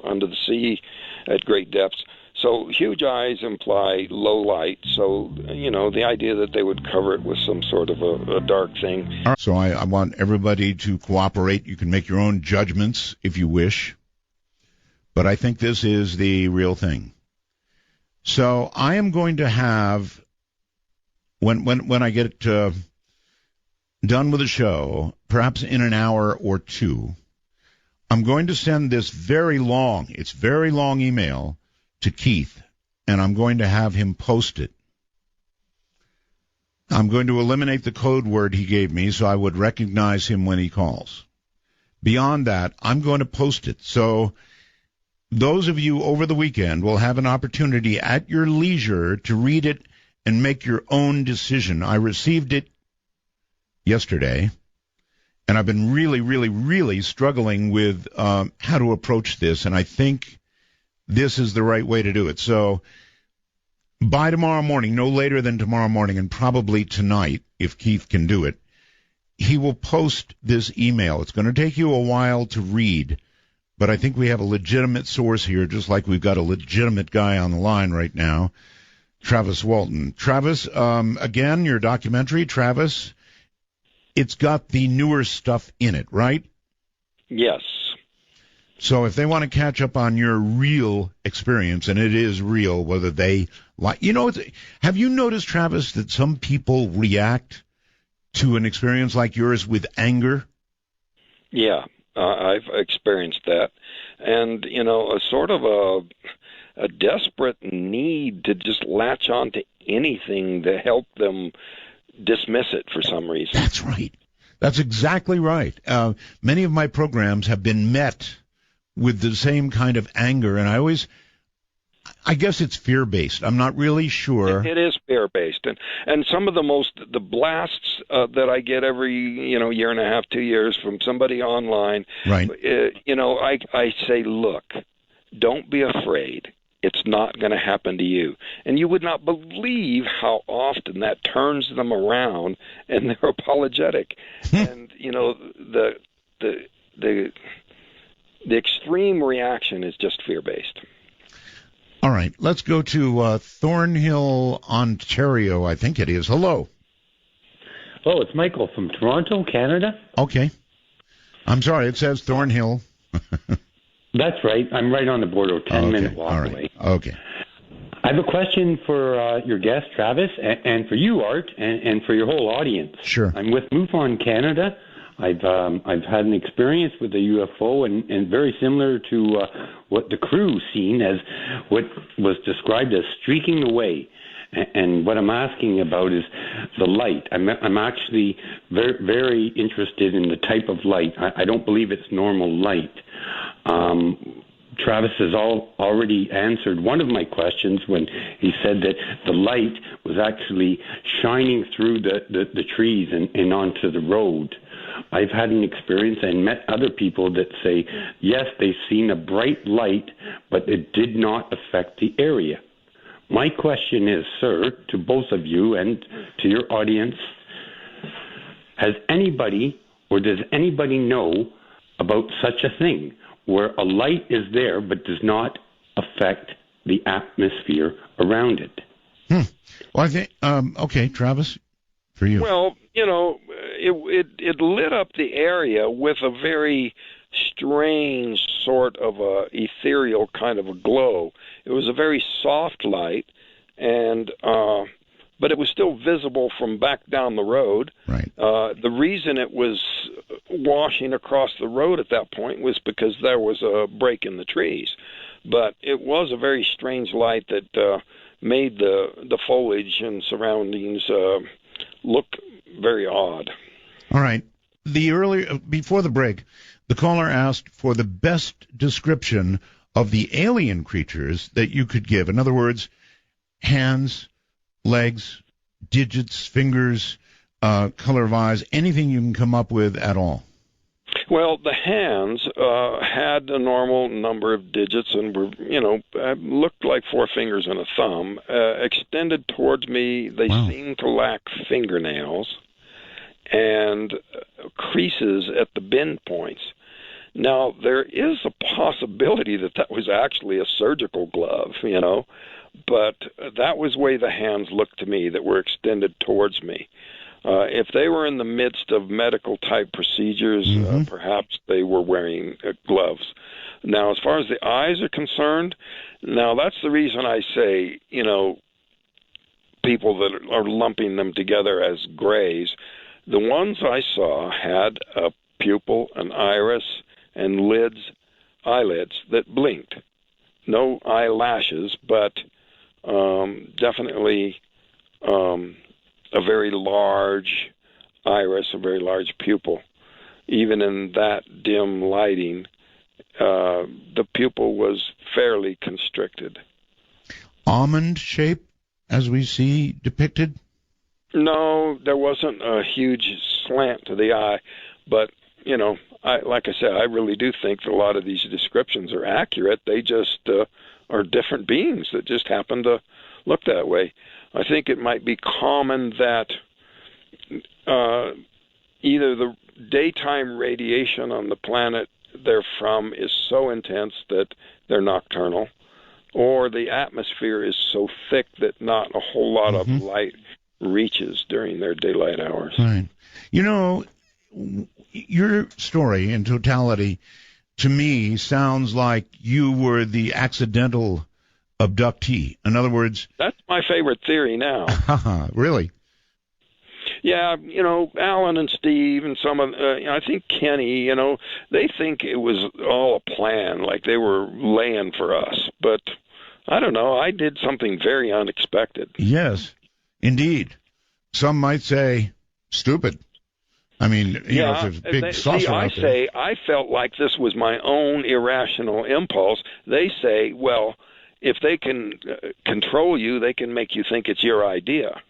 under the sea at great depths. So huge eyes imply low light. So, the idea that they would cover it with some sort of a dark thing. All right. So I want everybody to cooperate. You can make your own judgments if you wish. But I think this is the real thing. So I am going to have, when I get done with the show, perhaps in an hour or two, I'm going to send this very long email to Keith, and I'm going to have him post it. I'm going to eliminate the code word he gave me so I would recognize him when he calls. Beyond that, I'm going to post it. So those of you over the weekend will have an opportunity at your leisure to read it and make your own decision. I received it yesterday, and I've been really struggling with how to approach this, and I think this is the right way to do it. So by tomorrow morning, no later than tomorrow morning, and probably tonight, if Keith can do it, he will post this email. It's going to take you a while to read, but I think we have a legitimate source here, just like we've got a legitimate guy on the line right now, Travis Walton. Travis, again, your documentary, Travis, it's got the newer stuff in it, right? Yes. So if they want to catch up on your real experience, and it is real, whether they like, have you noticed, Travis, that some people react to an experience like yours with anger? Yeah, I've experienced that. And, a sort of a desperate need to just latch on to anything to help them dismiss it for some reason. That's right. That's exactly right. Many of my programs have been met with the same kind of anger, and I guess it's fear-based. I'm not really sure. It is fear-based, and some of the blasts that I get every year and a half, 2 years from somebody online. Right. I say, look, don't be afraid. it's not going to happen to you. And you would not believe how often that turns them around, and they're apologetic. And the extreme reaction is just fear-based. All right, let's go to Thornhill, Ontario, I think it is. Hello. Oh, it's Michael from Toronto, Canada. Okay. I'm sorry, it says Thornhill. That's right. I'm right on the border, 10-minute walk all right. away. Okay. I have a question for your guest, Travis, and for you, Art, and for your whole audience. Sure. I'm with MUFON Canada. I've had an experience with a UFO, and very similar to what the crew seen as what was described as streaking away. And what I'm asking about is the light. I'm actually very, very interested in the type of light. I don't believe it's normal light. Travis has already answered one of my questions when he said that the light was actually shining through the trees and onto the road. I've had an experience and met other people that say, yes, they've seen a bright light, but it did not affect the area. My question is, sir, to both of you and to your audience, has anybody or does anybody know about such a thing where a light is there but does not affect the atmosphere around it? Well, I think, okay, Travis, for you. Well, it lit up the area with a very strange sort of a ethereal kind of a glow. It was a very soft light, and but it was still visible from back down the road. Right. The reason it was washing across the road at that point was because there was a break in the trees. But it was a very strange light that made the foliage and surroundings look very odd. All right. Before the break, the caller asked for the best description of the alien creatures that you could give. In other words, hands, legs, digits, fingers, color of eyes, anything you can come up with at all. Well, the hands had a normal number of digits and were, looked like 4 fingers and a thumb. Extended towards me, they seemed to lack fingernails and creases at the bend points. Now, there is a possibility that was actually a surgical glove, but that was the way the hands looked to me, that were extended towards me. If they were in the midst of medical-type procedures, perhaps they were wearing gloves. Now, as far as the eyes are concerned, now that's the reason I say, people that are lumping them together as grays. The ones I saw had a pupil, an iris, and eyelids that blinked. No eyelashes, but definitely a very large iris, a very large pupil. Even in that dim lighting, the pupil was fairly constricted. Almond shape, as we see depicted? No, there wasn't a huge slant to the eye, but, like I said, I really do think that a lot of these descriptions are accurate. They just are different beings that just happen to look that way. I think it might be common that either the daytime radiation on the planet they're from is so intense that they're nocturnal, or the atmosphere is so thick that not a whole lot of light reaches during their daylight hours. Right. Your story in totality, to me, sounds like you were the accidental abductee. In other words... That's my favorite theory now. Really? Yeah, Alan and Steve and some of, I think Kenny, they think it was all a plan, like they were laying for us. But I don't know, I did something very unexpected. Yes, indeed. Some might say stupid. I mean, there's a big saucer out there. I felt like this was my own irrational impulse. They say, well, if they can control you, they can make you think it's your idea.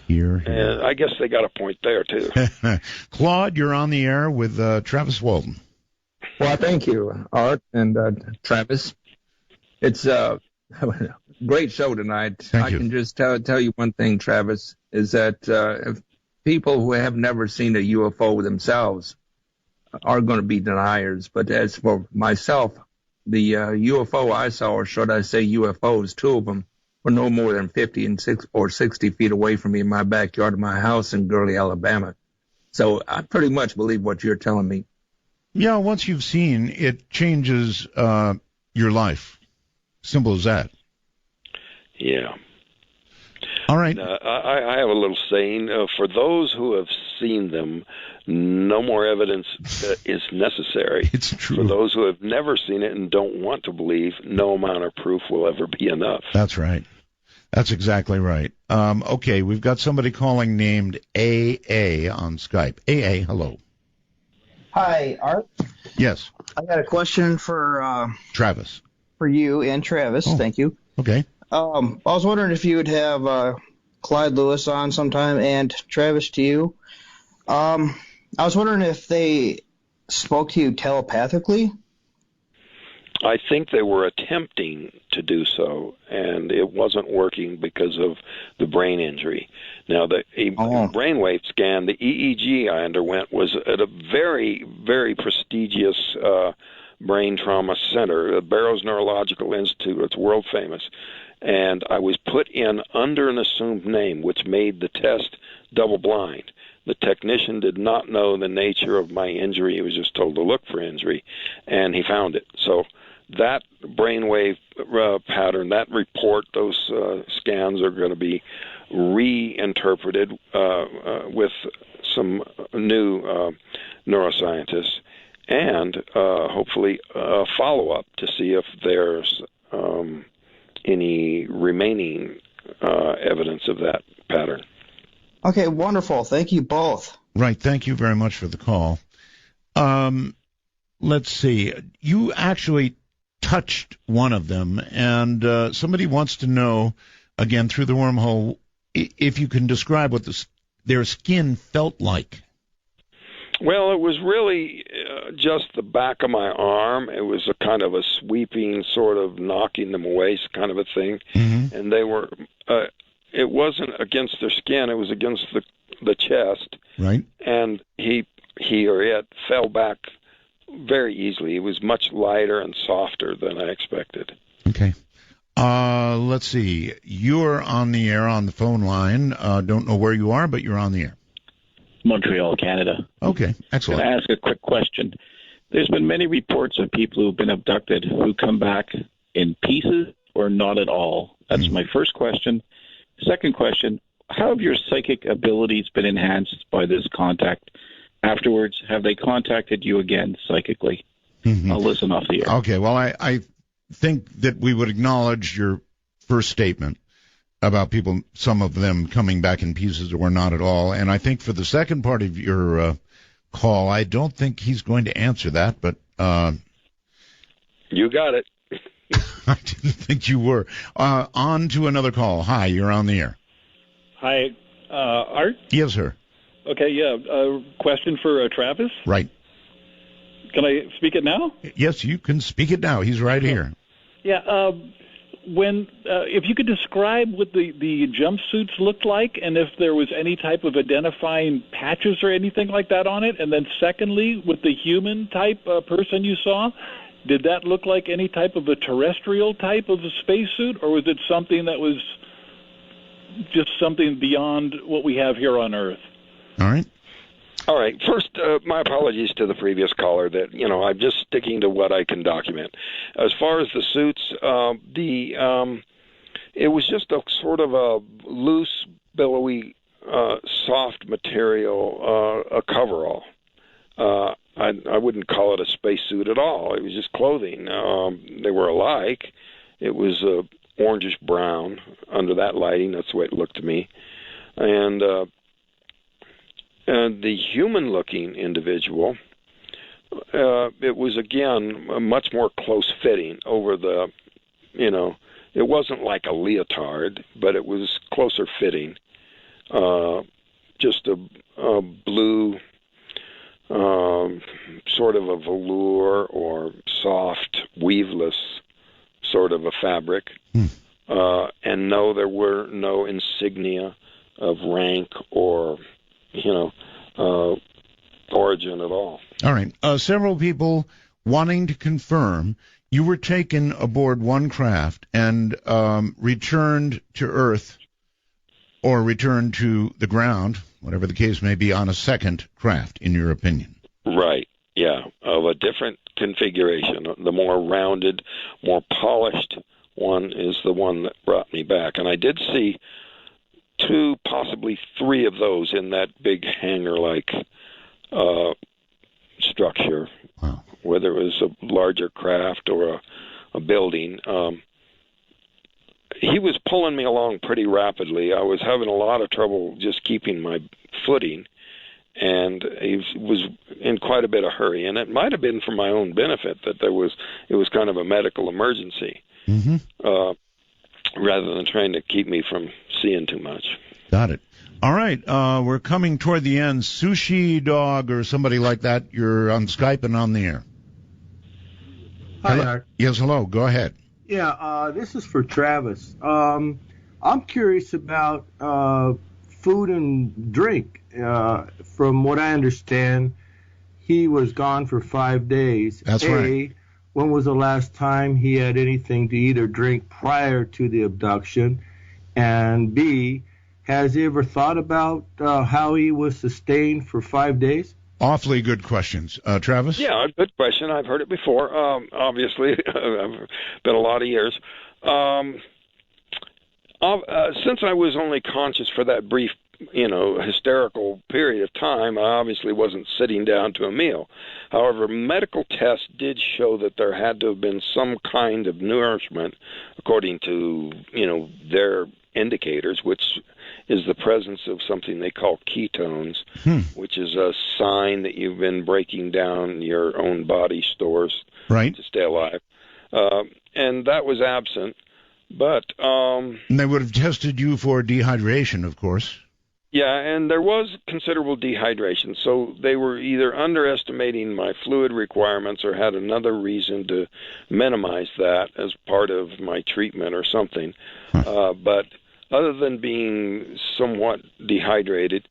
And I guess they got a point there, too. Claude, you're on the air with Travis Walton. Well, thank you, Art and Travis. It's Great show tonight. Thank you. I can just tell you one thing, Travis, is that if people who have never seen a UFO themselves are going to be deniers. But as for myself, the UFO I saw, or should I say UFOs, two of them, were no more than 50 or 60 feet away from me in my backyard of my house in Gurley, Alabama. So I pretty much believe what you're telling me. Yeah, once you've seen, it changes your life. Simple as that. Yeah. All right. I have a little saying. For those who have seen them, no more evidence is necessary. It's true. For those who have never seen it and don't want to believe, no amount of proof will ever be enough. That's right. That's exactly right. Okay, we've got somebody calling named AA on Skype. AA, hello. Hi, Art. Yes. I got a question for Travis. For you and Travis. Oh, thank you. Okay. I was wondering if you would have Clyde Lewis on sometime, and Travis to you. I was wondering if they spoke to you telepathically. I think they were attempting to do so, and it wasn't working because of the brain injury. Now, the brainwave scan, the EEG I underwent, was at a very, very prestigious brain trauma center, the Barrows Neurological Institute. It's world famous. And I was put in under an assumed name, which made the test double blind. The technician did not know the nature of my injury. He was just told to look for injury, and he found it. So that brainwave pattern, that report, those scans are going to be reinterpreted with some new neuroscientists, and hopefully a follow-up to see if there's any remaining evidence of that pattern. Okay, wonderful. Thank you both. Right. Thank you very much for the call. Let's see. You actually touched one of them, and somebody wants to know, again, through the wormhole, if you can describe what their skin felt like. Well, it was really just the back of my arm. It was a kind of a sweeping, sort of knocking them away kind of a thing. Mm-hmm. And they were, it wasn't against their skin, it was against the chest. Right. And he or it fell back very easily. It was much lighter and softer than I expected. Okay. Let's see. You're on the air on the phone line. Don't know where you are, but you're on the air. Montreal, Canada. Okay, excellent. Can I ask a quick question? There's been many reports of people who've been abducted who come back in pieces or not at all. That's my first question. Second question, how have your psychic abilities been enhanced by this contact? Afterwards, have they contacted you again psychically? Mm-hmm. I'll listen off the air. Okay, well, I think that we would acknowledge your first statement about people, some of them coming back in pieces or not at all. And I think for the second part of your call, I don't think he's going to answer that, but... You got it. I didn't think you were. On to another call. Hi, you're on the air. Hi, Art? Yes, sir. Okay, yeah. Question for Travis? Right. Can I speak it now? Yes, you can speak it now. He's right here. Yeah, if you could describe what the jumpsuits looked like, and if there was any type of identifying patches or anything like that on it, and then secondly, with the human type person you saw, did that look like any type of a terrestrial type of a spacesuit, or was it something that was just something beyond what we have here on Earth? All right. All right. First, my apologies to the previous caller that, I'm just sticking to what I can document. As far as the suits, it was just a sort of a loose, billowy, soft material, a coverall. I wouldn't call it a spacesuit at all. It was just clothing. They were alike. It was orangish brown under that lighting. That's the way it looked to me. And the human-looking individual, it was, again, much more close-fitting over the, it wasn't like a leotard, but it was closer-fitting. Just a blue, sort of a velour or soft, weaveless sort of a fabric. And no, there were no insignia of rank or, origin at all. All right. Several people wanting to confirm you were taken aboard one craft and returned to Earth or returned to the ground, whatever the case may be, on a second craft, in your opinion. Right. Yeah, of a different configuration. The more rounded, more polished one is the one that brought me back. And I did see 2, possibly 3 of those in that big hangar-like structure. Wow. Whether it was a larger craft or a building. He was pulling me along pretty rapidly. I was having a lot of trouble just keeping my footing, and he was in quite a bit of hurry. And it might have been for my own benefit that it was kind of a medical emergency, rather than trying to keep me from seeing too much. Got it. All right, we're coming toward the end. Sushi Dog or somebody like that, you're on Skype and on the air. Hi, hello? Art. Yes, hello. Go ahead. Yeah, this is for Travis. I'm curious about food and drink. From what I understand, he was gone for 5 days. That's right. When was the last time he had anything to eat or drink prior to the abduction? And B, has he ever thought about how he was sustained for 5 days? Awfully good questions. Travis? Yeah, good question. I've heard it before. Obviously, I've been a lot of years. Since I was only conscious for that brief, hysterical period of time, I obviously wasn't sitting down to a meal. However, medical tests did show that there had to have been some kind of nourishment, according to, their indicators, which is the presence of something they call ketones, which is a sign that you've been breaking down your own body stores to stay alive. And that was absent. But and they would have tested you for dehydration, of course. Yeah, and there was considerable dehydration. So they were either underestimating my fluid requirements or had another reason to minimize that as part of my treatment or something. But other than being somewhat dehydrated,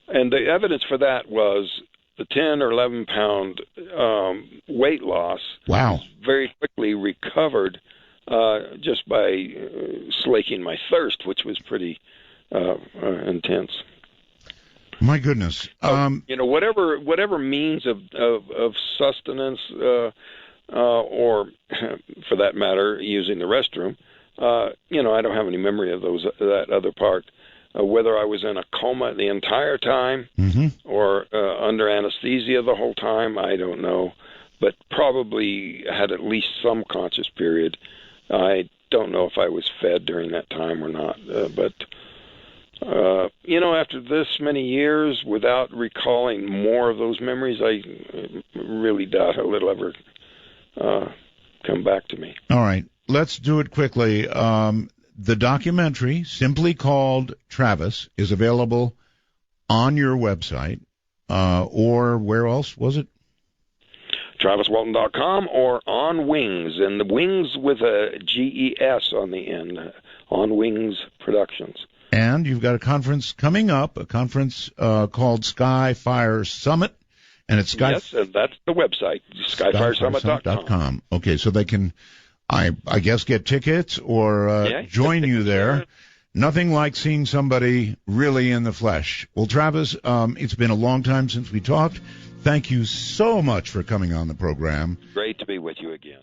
and the evidence for that was the 10 or 11 pound weight loss. Wow. Very quickly recovered just by slaking my thirst, which was pretty intense. My goodness. Whatever means of sustenance, or for that matter, using the restroom, I don't have any memory of that other part. Whether I was in a coma the entire time or under anesthesia the whole time, I don't know. But probably had at least some conscious period. I don't know if I was fed during that time or not. But after this many years, without recalling more of those memories, I really doubt it'll ever come back to me. All right. Let's do it quickly. The documentary, simply called Travis, is available on your website, or where else was it? TravisWalton.com or On Wings, and the Wings with a GES on the end, On Wings Productions. And you've got a conference coming up, a conference called Skyfire Summit, and it's Yes, and that's the website, skyfiresummit.com. Okay, so they can, I guess, get tickets or join you there. Nothing like seeing somebody really in the flesh. Well, Travis, it's been a long time since we talked. Thank you so much for coming on the program. Great to be with you again.